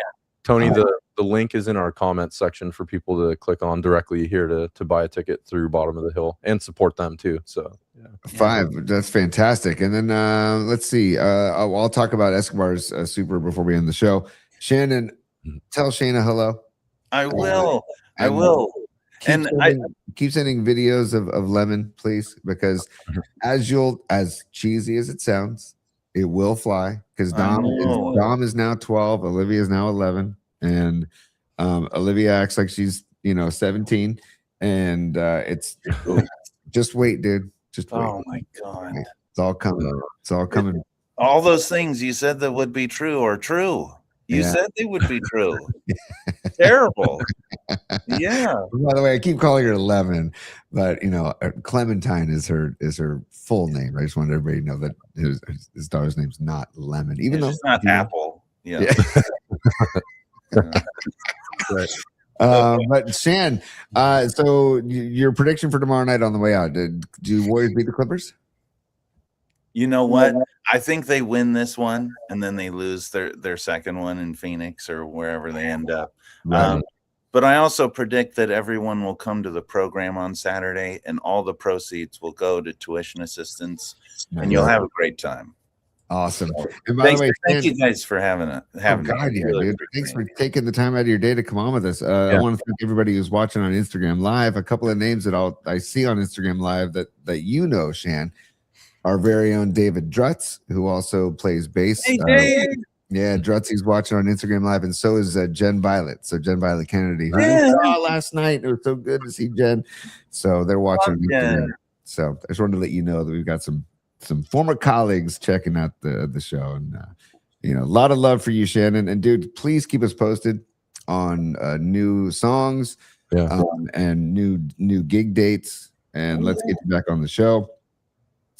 Tony, the link is in our comments section for people to click on directly here to buy a ticket through Bottom of the Hill and support them too. So 5, that's fantastic. And then let's see. I'll talk about Escobar's Super before we end the show. Shannon, tell Shayna hello. I will. I will. And keep sending videos of Lemon, please, because as cheesy as it sounds, it will fly. Because Dom is now 12, Olivia is now 11, and Olivia acts like she's 17, and it's just wait, dude. Just wait. Oh my God, it's all coming. It's all coming. All those things you said that would be true are true. You said they would be true. Terrible. Yeah. By the way, I keep calling her 11, but Clementine is her full name. I just wanted everybody to know that his daughter's name's not Lemon, even though it's not Apple. Yeah. Right. But Shan, so your prediction for tomorrow night on the way out? Do Warriors beat the Clippers? You know what? I think they win this one, and then they lose their second one in Phoenix or wherever they end up. Right. But I also predict that everyone will come to the program on Saturday, and all the proceeds will go to tuition assistance, and you'll have a great time. Awesome. And by the way, thank you guys for having me. Dude. Thanks for taking the time out of your day to come on with us. I want to thank everybody who's watching on Instagram Live. A couple of names that I see on Instagram Live that Shan. Our very own David Drutz, who also plays bass. Hey, Dave. Yeah, Drutzy's watching on Instagram Live, and so is Jen Violet. So Jen Violet Kennedy, who we saw last night. It was so good to see Jen. So they're watching. So I just wanted to let you know that we've got some former colleagues checking out the show, and a lot of love for you, Shannon. And dude, please keep us posted on new songs, and new gig dates, and let's get you back on the show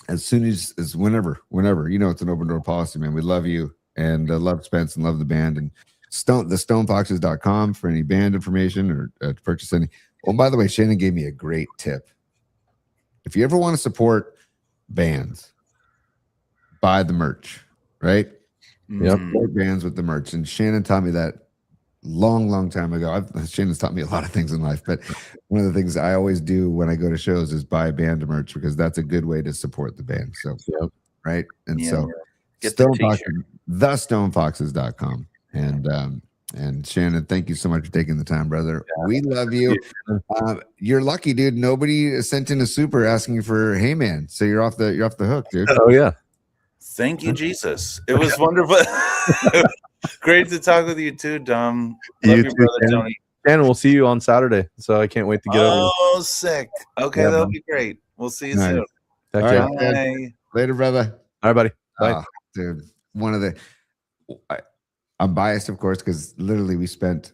as soon as whenever. It's an open door policy, man. We love you and love Spence and love the band, and thestonefoxes.com for any band information or to purchase any. Oh, by the way, Shannon gave me a great tip. If you ever want to support bands, buy the merch, right? Support bands with the merch. And Shannon taught me that long time ago. Shannon's taught me a lot of things in life, but one of the things I always do when I go to shows is buy band merch, because that's a good way to support the band. So, right. And so get thestonefoxes.com. And And Shannon, thank you so much for taking the time, brother. Yeah. We love you. You're lucky, dude. Nobody sent in a super asking you for Hey Man, so you're off the hook, dude. Oh yeah. Thank you, Jesus. It was wonderful. Great to talk with you too, Dom. Love you, brother Tony. And we'll see you on Saturday. So I can't wait to get over. Oh, sick. Okay, that'll be great. We'll see you soon. All right, bye. Later, brother. All right, buddy. Bye. Dude, I'm biased, of course, because literally we spent,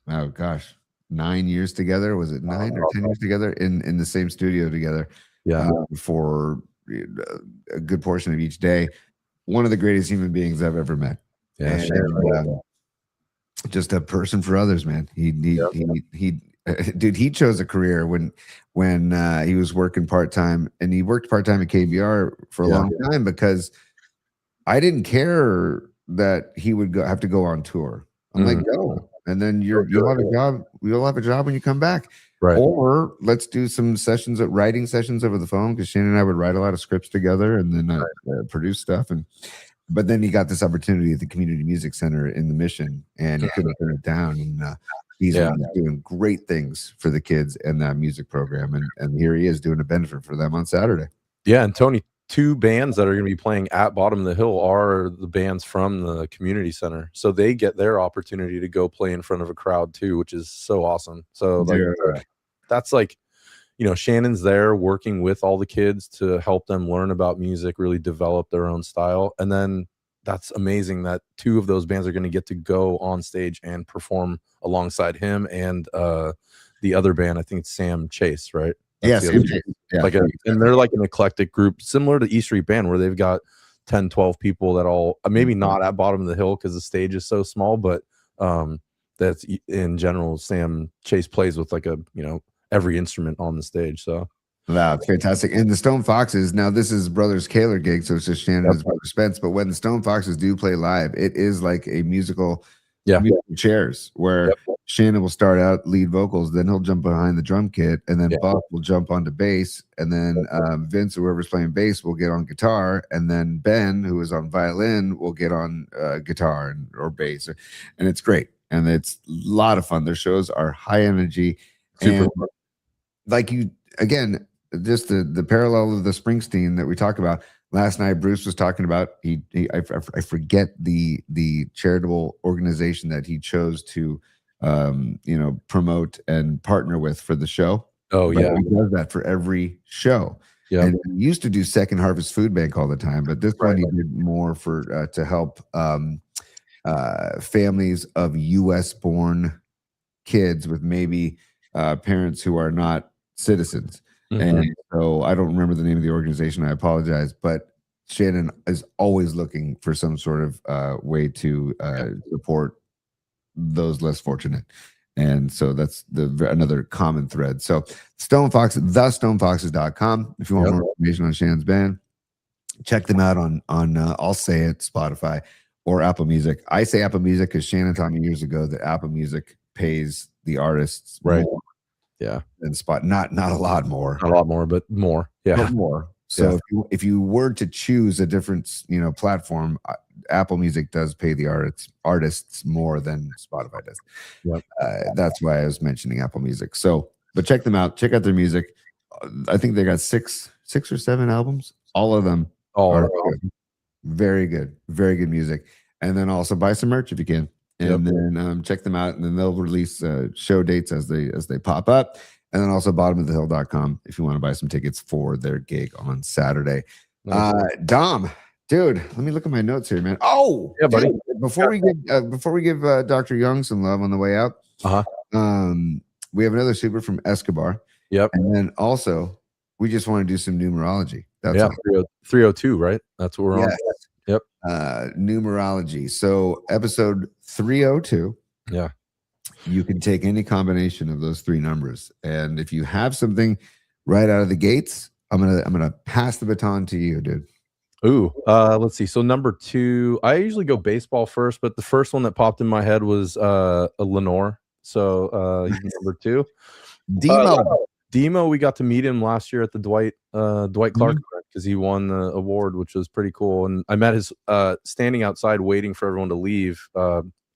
9 years together. Was it 9 or 10 years together in the same studio together? Yeah. For a good portion of each day. One of the greatest human beings I've ever met. Yeah. Just a person for others, man. Dude, he chose a career when he was working part-time, and he worked part-time at KBR for a long time because I didn't care that he would have to go on tour. I'm like, go, and then you'll have a job. You'll have a job when you come back. Right. Or let's do some writing sessions over the phone, because Shannon and I would write a lot of scripts together and then produce stuff. But then he got this opportunity at the Community Music Center in the Mission, and he couldn't turn it down. And he's doing great things for the kids and that music program. And here he is doing a benefit for them on Saturday. Yeah. And Tony, 2 bands that are going to be playing at Bottom of the Hill are the bands from the Community Center. So they get their opportunity to go play in front of a crowd too, which is so awesome. So that's like, Shannon's there working with all the kids to help them learn about music, really develop their own style. And then that's amazing that 2 of those bands are going to get to go on stage and perform alongside him and the other band. I think it's Sam Chase, right? Yes. Yeah. And they're like an eclectic group similar to E Street Band, where they've got 10, 12 people that all maybe not at Bottom of the Hill because the stage is so small, but that's in general. Sam Chase plays with every instrument on the stage. So wow, it's fantastic. And the Stone Foxes, now this is Brothers Koehler gig, so it's just Shannon and his brother Spence. But when the Stone Foxes do play live, it is like a musical chairs where Shannon will start out lead vocals, then he'll jump behind the drum kit, and then Buck will jump onto bass, and then Vince, whoever's playing bass, will get on guitar, and then Ben, who is on violin, will get on guitar or bass, and it's great, and it's a lot of fun. Their shows are high energy, and like again, just the parallel of the Springsteen that we talk about. Last night, Bruce was talking about I forget the charitable organization that he chose to promote and partner with for the show. Oh, but he does that for every show. Yeah, and he used to do Second Harvest Food Bank all the time, but this one he did more for to help families of U.S. born kids with maybe parents who are not citizens. And so I don't remember the name of the organization. I apologize, but Shannon is always looking for some sort of way to support those less fortunate. And so that's another common thread. So Stone Fox, thestonefoxes.com. If you want more information on Shannon's band, check them out on I'll say it, Spotify or Apple Music. I say Apple Music because Shannon taught me years ago that Apple Music pays the artists more. Yeah. And not a lot more. Not a lot more, but more. Yeah. But more. So if you were to choose a different, platform, Apple Music does pay the artists more than Spotify does. Yep. That's why I was mentioning Apple Music. So, but check them out. Check out their music. I think they got six or 7 albums. All of them are good. Very good music. And then also buy some merch if you can. And then check them out, and then they'll release show dates as they pop up. And then also bottomofthehill.com if you want to buy some tickets for their gig on Saturday. Dom, dude, let me look at my notes here, man. Oh, yeah, buddy. Dude, before we give Dr. Young some love on the way out, we have another super from Escobar. Yep. And then also we just want to do some numerology. That's 302, right? That's what we're on. Yep. Numerology. So episode 302. Yeah. You can take any combination of those 3 numbers. And if you have something right out of the gates, I'm gonna pass the baton to you, dude. Ooh, let's see. So number 2, I usually go baseball first, but the first one that popped in my head was a Lenore. So number 2. Demo, we got to meet him last year at the Dwight Clark because he won the award, which was pretty cool. And I met his standing outside waiting for everyone to leave.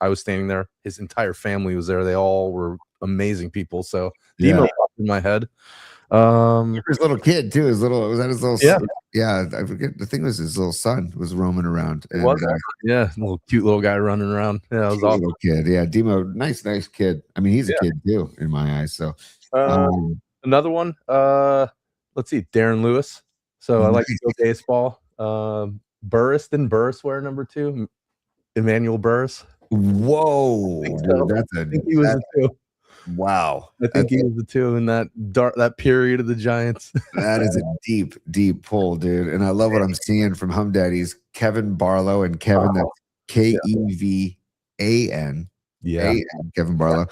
I was standing there. His entire family was there. They all were amazing people. So Demo popped in my head. His little kid too. Was that his little? Yeah. I forget. The thing was, his little son was roaming around. And, little cute little guy running around. Yeah, it was awesome. Little kid. Yeah, Demo, nice kid. I mean, he's a kid too in my eyes. So another one. Let's see, Darren Lewis. So I like to go baseball. Burris, didn't Burris wear number 2? Emmanuel Burris. Whoa, dude, I think he was a 2. Wow, I think he was the 2 in that period of the Giants. That is a deep pull, dude. And I love what I'm seeing from Hum Daddies, Kevin Barlow, and Kevin, that's Kevan. Yeah, Kevin Barlow.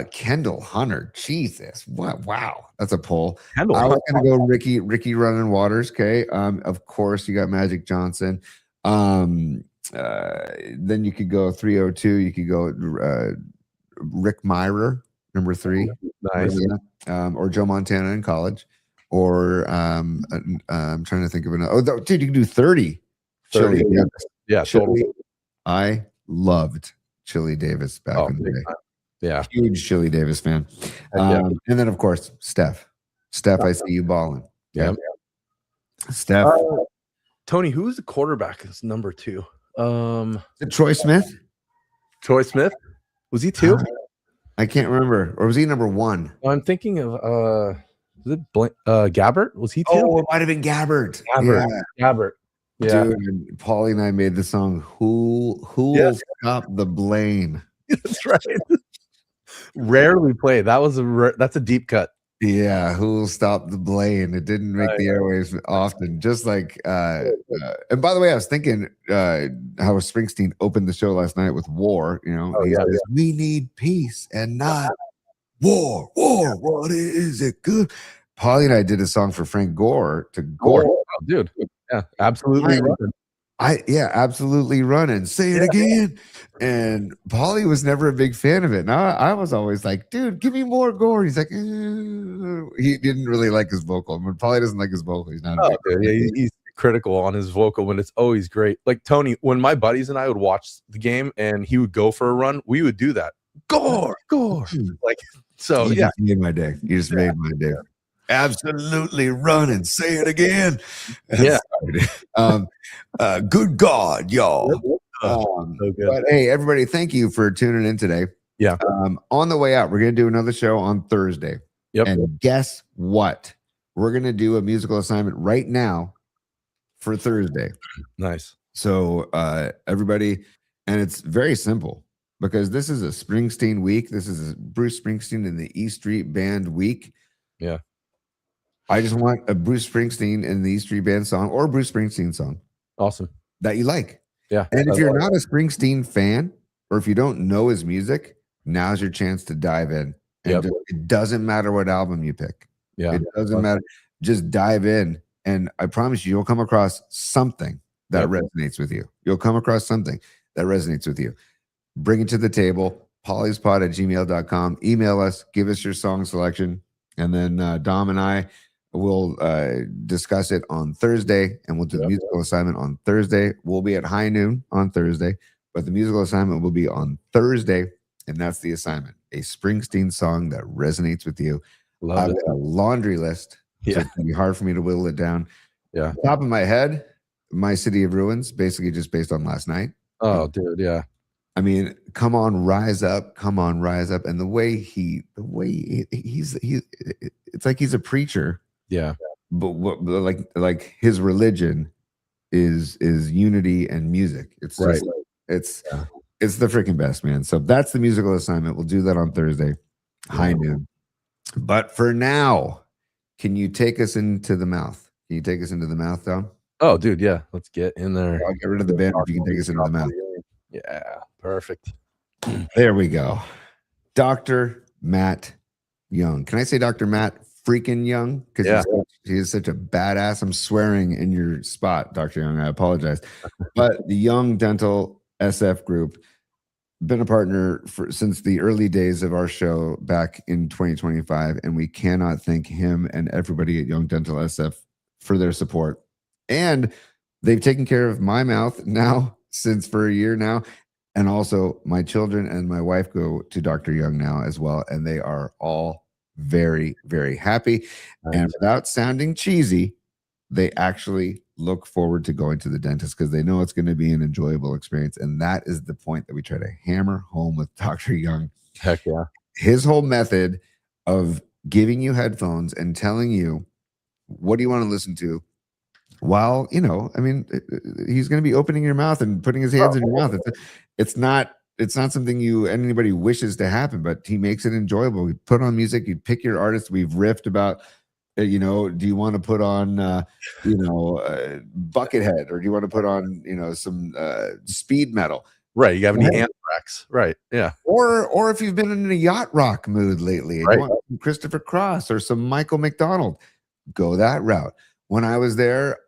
Kendall Hunter, Jesus, wow, that's a pull. I was gonna go Ricky Running Waters. Okay, of course you got Magic Johnson. Then you could go 302. You could go Rick Myrer, number 3, nice. Or Joe Montana in college, or I'm trying to think of another. Oh, dude, you can do 30. Chili Davis. Yeah, Chili. I loved Chili Davis back in the day. Yeah, huge Chili Davis fan. And then of course Steph, I see you balling. Yeah, Steph. Tony, who's the quarterback? It's number 2. Troy Smith. Troy Smith, was he 2? I can't remember, or was he number 1? I'm thinking of was it Gabbert? Was he 2? Oh, it might have been Gabbert. Gabbert. Yeah, dude. And Paulie and I made the song "Who Will Stop the Blame." That's right. Rarely played. That's a deep cut. Yeah, who will stop the blame? It didn't make the airwaves often. Just like, and by the way, I was thinking how Springsteen opened the show last night with "War." You know, he says, "We need peace and not war. War, what is it good?" Paulie and I did a song for Frank Gore to Gore. Oh, dude, yeah, absolutely. Absolutely running. Say it again. And Paulie was never a big fan of it. And I was always like, dude, give me more Gore. He's like, he didn't really like his vocal. When Paulie doesn't like his vocal, he's not. He's critical on his vocal when it's always great. Like Tony, when my buddies and I would watch the game and he would go for a run, we would do that. Gore. Like, so you just made my day. You just made my day. Absolutely running. Say it again. Yeah. Good God, y'all. But hey, everybody, thank you for tuning in today. Yeah. On the way out, we're gonna do another show on Thursday. Yep. And guess what? We're gonna do a musical assignment right now for Thursday. Nice. So everybody, and it's very simple because this is a Springsteen week. This is a Bruce Springsteen and the E Street Band week. Yeah. I just want a Bruce Springsteen and the E Street Band song or a Bruce Springsteen song. Awesome. That you like. Yeah. And if you're not a Springsteen fan or if you don't know his music, now's your chance to dive in. And it doesn't matter what album you pick. Yeah. It doesn't matter. Just dive in. And I promise you'll come across something that resonates with you. You'll come across something that resonates with you. Bring it to the table. pauliespod@gmail.com. Email us. Give us your song selection. And then Dom and I will discuss it on Thursday, and we'll do the musical assignment on Thursday. We'll be at high noon on Thursday, but the musical assignment will be on Thursday, and that's the assignment. A Springsteen song that resonates with you. I've got a laundry list. So it's going to be hard for me to whittle it down. Yeah. Top of my head, My City of Ruins, basically just based on last night. Oh, dude, yeah. I mean, come on, rise up, and the way he's it's like he's a preacher. Yeah, but like his religion is unity and music. It's right. It's the freaking best, man. So that's the musical assignment. We'll do that on Thursday, high noon. But for now, can you take us into the mouth? Can you take us into the mouth, Tom? Oh, dude, yeah. Let's get in there. I'll get rid of the band if you can take us into the mouth. Yeah, perfect. There we go. Dr. Matt Young. Can I say Dr. Matt freaking Young? Because he is such a badass. I'm swearing in your spot, Dr. Young. I apologize. But the Young Dental SF Group, been a partner since the early days of our show back in 2025, and we cannot thank him and everybody at Young Dental SF for their support. And they've taken care of my mouth now for a year now. And also, my children and my wife go to Dr. Young now as well, and they are all very, very happy. Nice. And without sounding cheesy, they actually look forward to going to the dentist because they know it's going to be an enjoyable experience. And that is the point that we try to hammer home with Dr. Young. Heck yeah. His whole method of giving you headphones and telling you what do you want to listen to while, you know, I mean, he's going to be opening your mouth and putting his hands in your mouth. It's not something anybody wishes to happen, but he makes it enjoyable. We put on music, you pick your artist. We've riffed about, you know, do you want to put on, Buckethead, or do you want to put on, you know, some speed metal? Right. You have any Anthrax? Right. Yeah. Or if you've been in a yacht rock mood lately, and right. you want some Christopher Cross or some Michael McDonald, go that route. When I was there,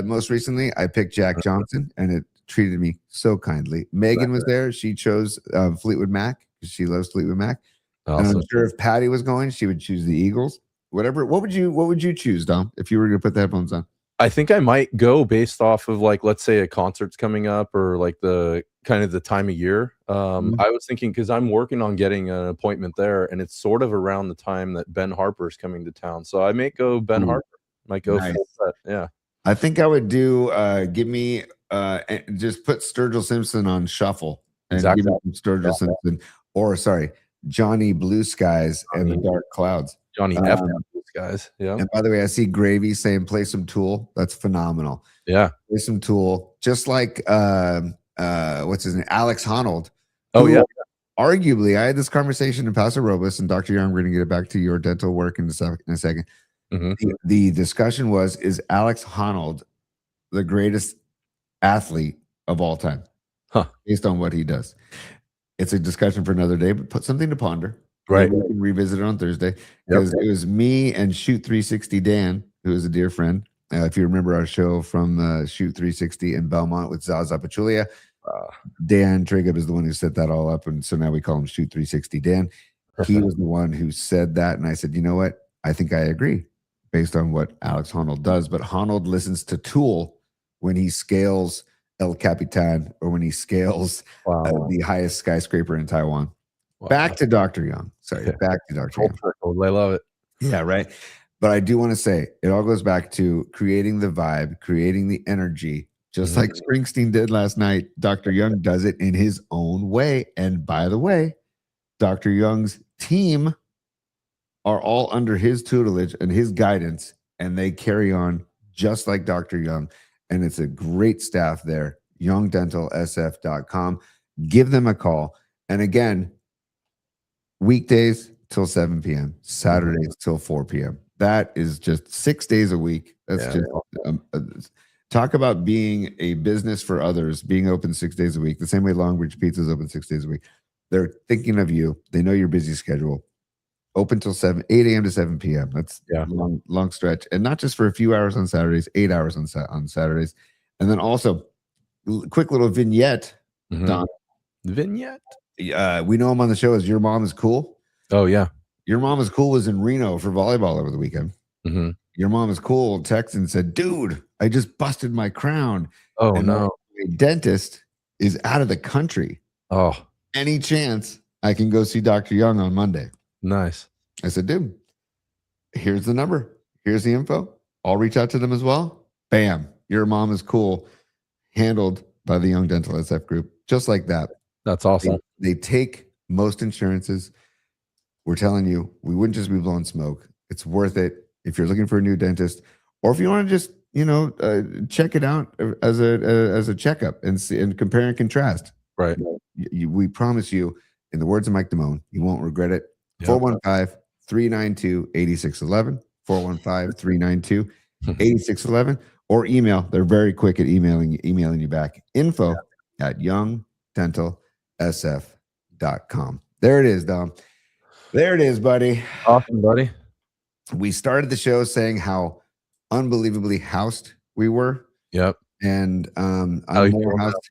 most recently, I picked Jack Johnson, and it treated me so kindly. Megan was there; she chose Fleetwood Mac because she loves Fleetwood Mac. Awesome. And I'm sure if Patty was going, she would choose the Eagles. Whatever. What would you choose, Dom, if you were going to put the headphones on? I think I might go based off of, like, let's say a concert's coming up, or like the kind of the time of year. I was thinking, because I'm working on getting an appointment there, and it's sort of around the time that Ben Harper's coming to town, so I may go Ben Harper. Might go full set. Yeah. I think I would do give me just put Sturgill Simpson on shuffle and exactly. give me Sturgill Simpson, or sorry, Johnny Blue Skies and the Dark Clouds. Johnny F. Blue Skies. Yeah. And by the way, I see Gravy saying play some Tool. That's phenomenal. Yeah. Play some Tool. Just like what's his name? Alex Honnold. Oh yeah. Arguably, I had this conversation in Paso Robles, and Dr. Young, we're going to get it back to your dental work in a second. The discussion was, is Alex Honnold the greatest athlete of all time? Based on what he does. It's a discussion for another day, but put something to ponder. Right. We can revisit it on Thursday. Because it was me and Shoot 360 Dan, who is a dear friend. If you remember our show from Shoot 360 in Belmont with Zaza Pachulia, Dan Trigup is the one who set that all up. And so now we call him Shoot 360 Dan. He was the one who said that. And I said, you know what? I think I agree, based on what Alex Honnold does. But Honnold listens to Tool when he scales El Capitan, or when he scales the highest skyscraper in Taiwan. Wow. Back to Dr. Young. Sorry, back to Dr. Young. I love it. Yeah, right. But I do want to say, it all goes back to creating the vibe, creating the energy, just like Springsteen did last night. Dr. Young does it in his own way. And by the way, Dr. Young's team are all under his tutelage and his guidance, and they carry on just like Dr. Young. And it's a great staff there. youngdentalsf.com. Give them a call. And again, weekdays till 7 p.m., Saturdays till 4 p.m. That is just 6 days a week. That's just talk about being a business for others, being open 6 days a week, the same way Longbridge Pizza is open 6 days a week. They're thinking of you. They know your busy schedule. Open till 8 a.m. to 7 p.m. That's long stretch. And not just for a few hours on Saturdays, 8 hours on Saturdays. And then also, quick little vignette, Don. Vignette. We know him on the show as Your Mom Is Cool. Oh, yeah. Your Mom Is Cool was in Reno for volleyball over the weekend. Your Mom Is Cool texted and said, dude, I just busted my crown. Oh, and no. my dentist is out of the country. Oh. Any chance I can go see Dr. Young on Monday? Nice. I said, dude, here's the number. Here's the info. I'll reach out to them as well. Bam. Your Mom Is Cool. Handled by the Young Dental SF group. Just like that. That's awesome. They take most insurances. We're telling you, we wouldn't just be blowing smoke. It's worth it if you're looking for a new dentist, or if you want to just, check it out as a checkup and see and compare and contrast. Right. We promise you, in the words of Mike Damone, you won't regret it. 415-392-8611. 415-392-8611. Or email. They're very quick at emailing you back. info@youngdentalsf.com. There it is, Dom. There it is, buddy. Awesome, buddy. We started the show saying how unbelievably housed we were. Yep. And I'm more housed.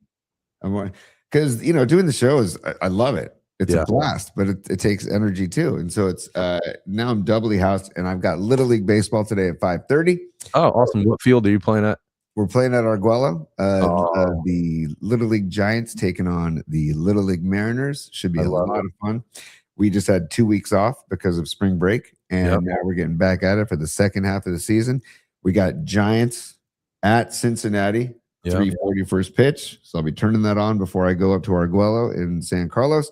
Because, doing the show I love it. It's a blast, but it takes energy too. And so it's now I'm doubly housed, and I've got Little League Baseball today at 5:30. Oh, awesome. What field are you playing at? we're playing at Arguello. The Little League Giants taking on the Little League Mariners. Should be a lot of fun. We just had 2 weeks off because of spring break, and now we're getting back at it for the second half of the season. We got Giants at Cincinnati, 3:40 first pitch. So I'll be turning that on before I go up to Arguello in San Carlos.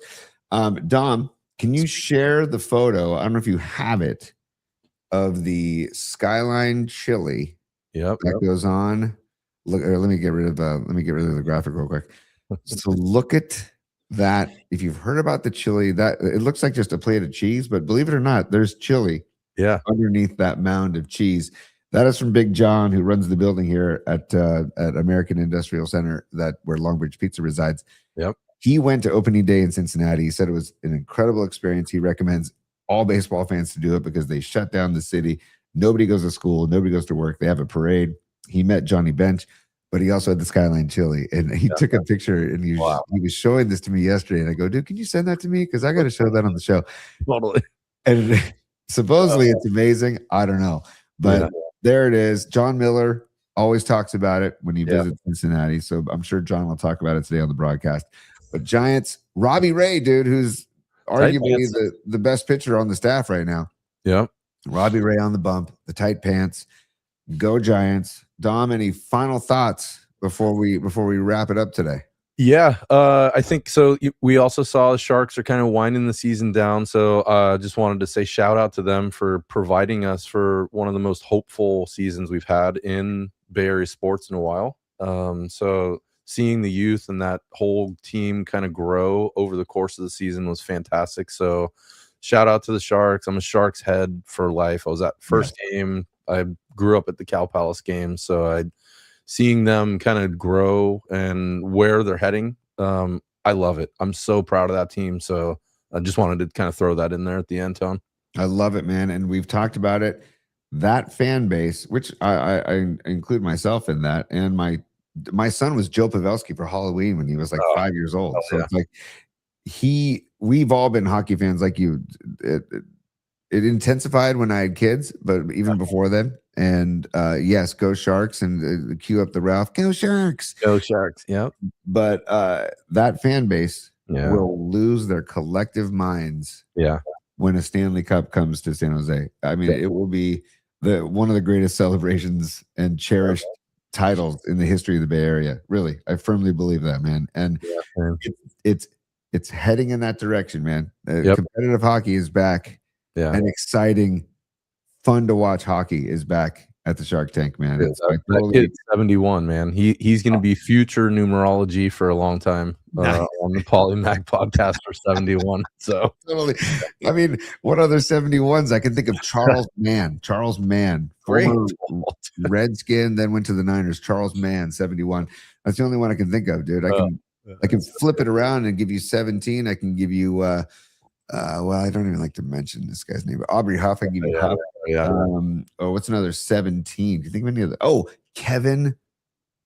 Dom, can you share the photo? I don't know if you have it, of the Skyline chili that goes on. Look, let me get rid of the graphic real quick. So look at that. If you've heard about the chili, that it looks like just a plate of cheese, but believe it or not, there's chili underneath that mound of cheese. That is from Big John, who runs the building here at American Industrial Center, where Longbridge Pizza resides. He went to opening day in Cincinnati. He said it was an incredible experience. He recommends all baseball fans to do it because they shut down the city. Nobody goes to school. Nobody goes to work. They have a parade. He met Johnny Bench, but he also had the Skyline chili, and he took a picture, and he was showing this to me yesterday. And I go, dude, can you send that to me? Because I got to show that on the show. Totally. And supposedly it's amazing. I don't know, but there it is. John Miller always talks about it when he visits Cincinnati. So I'm sure John will talk about it today on the broadcast. But Giants, Robbie Ray, dude, who's arguably the best pitcher on the staff right now. Robbie Ray on the bump, the tight pants. Go Giants. Dom, any final thoughts before we wrap it up today? I think so. We also saw the Sharks are kind of winding the season down. So just wanted to say shout out to them for providing us for one of the most hopeful seasons we've had in Bay Area sports in a while. So seeing the youth and that whole team kind of grow over the course of the season was fantastic. So shout out to the Sharks. I'm a Sharks head for life. I was at first game. I grew up at the Cal Palace game. So seeing them kind of grow and where they're heading, I love it. I'm so proud of that team. So I just wanted to kind of throw that in there at the end, Tone. I love it, man. And we've talked about it. That fan base, which I include myself in that, and my son was Joe Pavelski for Halloween when he was like 5 years old. So it's like we've all been hockey fans like you. It intensified when I had kids, but even before then. And yes, go Sharks, and cue up the Ralph. Go Sharks. Go Sharks. Yep. But that fan base will lose their collective minds when a Stanley Cup comes to San Jose. I mean, it will be one of the greatest celebrations and cherished titles in the history of the Bay Area. Really, I firmly believe that, man. And it's heading in that direction, man. Competitive hockey is back. And exciting, fun to watch hockey is back at the Shark Tank, man. That kid's 71, man. He's going to be future numerology for a long time on the Paulie Mac podcast for 71. So totally. I mean, what other 71s? I can think of Charles Mann. Charles Mann, former Redskin, then went to the Niners. Charles Mann, 71. That's the only one I can think of, dude. I can flip it around and give you 17. I can give you well, I don't even like to mention this guy's name, but Aubrey Huff. I give you Huff. What's another 17? Do you think of any of the? Oh, Kevin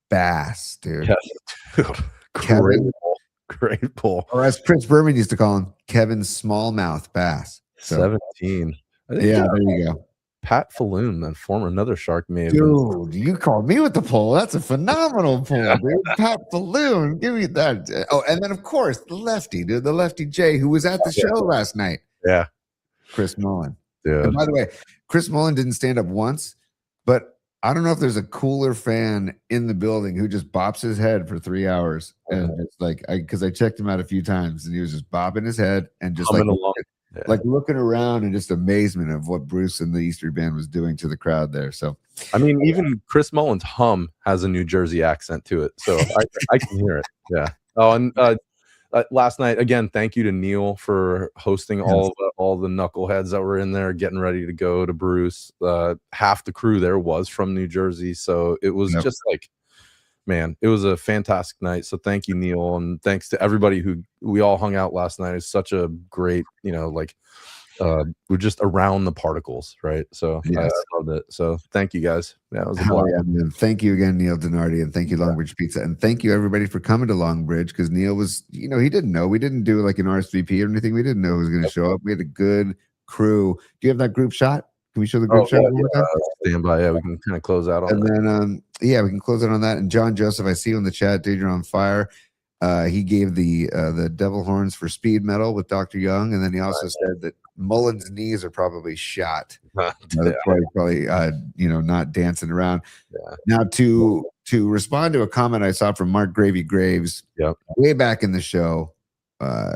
Bass, dude. Great pull. Or as Prince Berman used to call him, Kevin Smallmouth Bass. So, 17. There you go. Pat Falloon, then another Shark man. Dude, you called me with the poll. That's a phenomenal poll, dude. Pat Falloon, give me that. Oh, and then of course the lefty, dude, the lefty Jay, who was at the show last night. Chris Mullen. Dude. And by the way, Chris Mullen didn't stand up once, but I don't know if there's a cooler fan in the building who just bops his head for 3 hours. And it's like, because I checked him out a few times, and he was just bopping his head and just like looking around in just amazement of what Bruce and the Easter Band was doing to the crowd there. So, I mean, even Chris Mullen's hum has a New Jersey accent to it, so I can hear it. Yeah. Oh, and last night again, thank you to Neil for hosting all the knuckleheads that were in there, getting ready to go to Bruce. Half the crew there was from New Jersey, so it was just like, man, it was a fantastic night. So thank you, Neil, and thanks to everybody who we all hung out last night. It's such a great, we're just around the particles, right? So I loved it. So thank you guys. Yeah, it was a blast. Thank you again, Neil Donardi, and thank you, Longbridge Pizza, and thank you everybody for coming to Longbridge, because Neil was, he didn't know. We didn't do like an RSVP or anything. We didn't know who was going to show up. We had a good crew. Do you have that group shot? Can we show the group shot one more time? Stand by. Yeah, we can kind of close out on and that. then we can close out on that. And John Joseph, I see you in the chat, dude, you're on fire. He gave the devil horns for speed metal with Dr. Young, and then he also said that Mullen's knees are probably shot. That's probably not dancing around. Yeah. Now to respond to a comment I saw from Mark Gravy Graves way back in the show,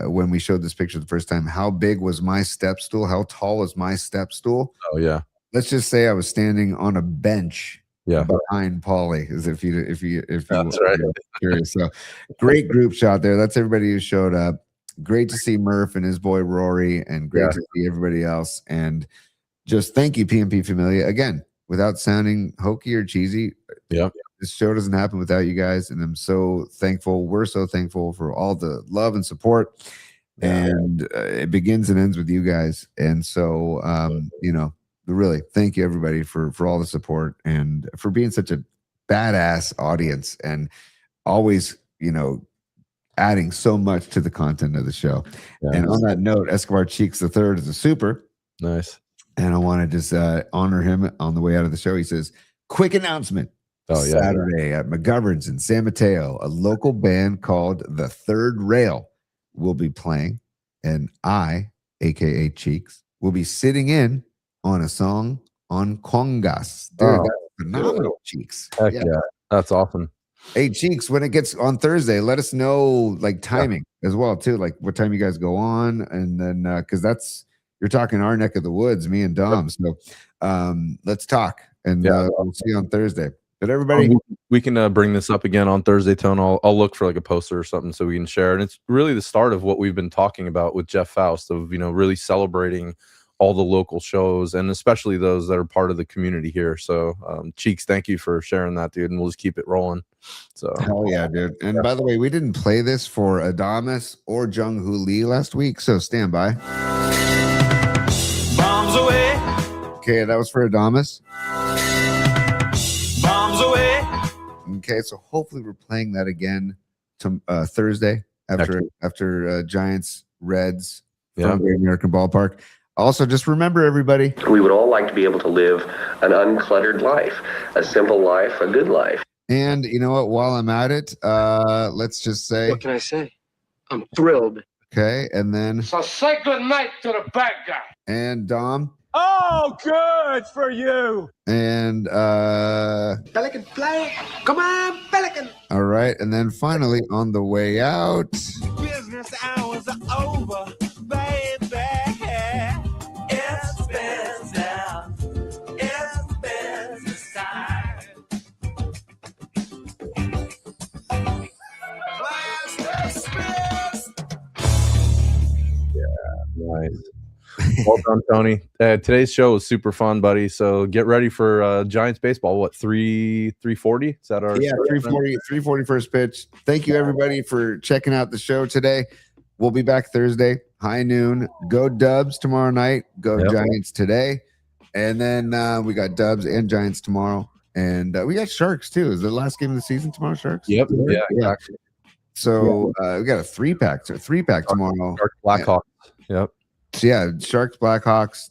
when we showed this picture the first time, how big was my step stool? How tall is my step stool? Oh yeah. Let's just say I was standing on a bench behind Paulie, as if you That's right. curious. So great group shot there. That's everybody who showed up. Great to see Murph and his boy Rory, and great to see everybody else. And just thank you, PMP Familia. Again, without sounding hokey or cheesy, this show doesn't happen without you guys. And I'm so thankful. We're so thankful for all the love and support. And it begins and ends with you guys. And so, really, thank you everybody for all the support and for being such a badass audience and always, adding so much to the content of the show. And on that note, Escobar Cheeks III is a super. Nice. And I want to just honor him on the way out of the show. He says, quick announcement. Saturday at McGovern's in San Mateo, a local band called The Third Rail will be playing. And I, aka Cheeks, will be sitting in on a song on congas. Dude, that's phenomenal, Cheeks. Heck yeah. That's awesome. Hey, Cheeks, when it gets on Thursday, let us know timing as well too, like what time you guys go on, and then because you're talking our neck of the woods, me and Dom. So let's talk, and we'll see you on Thursday. But everybody, we can bring this up again on Thursday, Tone. I'll look for like a poster or something so we can share. And it's really the start of what we've been talking about with Jeff Faust of really celebrating all the local shows, and especially those that are part of the community here. So Cheeks, thank you for sharing that, dude, and we'll just keep it rolling. So hell yeah, dude. And by the way, we didn't play this for Adamus or Jung Hoo Lee last week, so stand by. Bombs away. Okay, that was for Adamus. Bombs away. Okay, so hopefully we're playing that again to Thursday after Giants Reds from the American Ballpark. Also, just remember, everybody, we would all like to be able to live an uncluttered life, a simple life, a good life. And you know what? While I'm at it, let's just say, what can I say? I'm thrilled. Okay, and then So say good night to the bad guy. And Dom. Oh, good for you. And Pelican flag. Come on, Pelican. all right, and then finally on the way out. Business hours are over, baby. It's business now. It's business time. Nice. Well done, Tony. Today's show was super fun, buddy. So get ready for Giants baseball. What, 3:40? Is that our 340 first pitch. Thank you everybody for checking out the show today. We'll be back Thursday, high noon. Go Dubs tomorrow night. Go Giants today. And then we got Dubs and Giants tomorrow. And we got Sharks too. Is the last game of the season tomorrow, Sharks? Yep. Yeah, exactly. So we got a three-pack tomorrow. Sharks, Blackhawks. Yep. So yeah, Sharks, Blackhawks,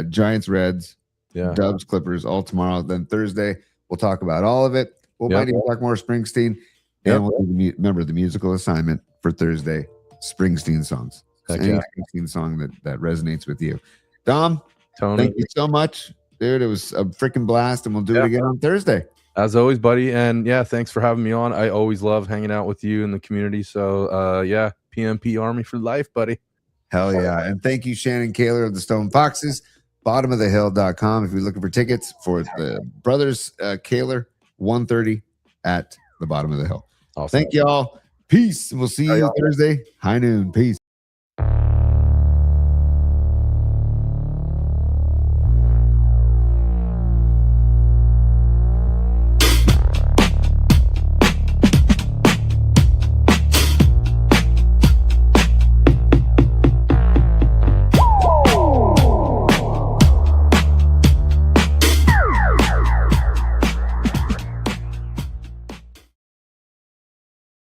Giants, Reds, Dubs, Clippers, all tomorrow. Then Thursday, we'll talk about all of it. We'll might even talk more Springsteen. And we'll remember the musical assignment for Thursday, Springsteen songs. Any Springsteen song that resonates with you. Dom, Tony, thank you so much, dude. It was a freaking blast, and we'll do it again on Thursday. As always, buddy. And thanks for having me on. I always love hanging out with you in the community. So PMP Army for life, buddy. Hell yeah. And thank you, Shannon Koehler of the Stone Foxes, bottomofthehill.com. If you're looking for tickets for the Brothers Koehler 1:30 at the Bottom of the Hill. Awesome. Thank you all. Peace. And we'll see you Thursday, high noon. Peace.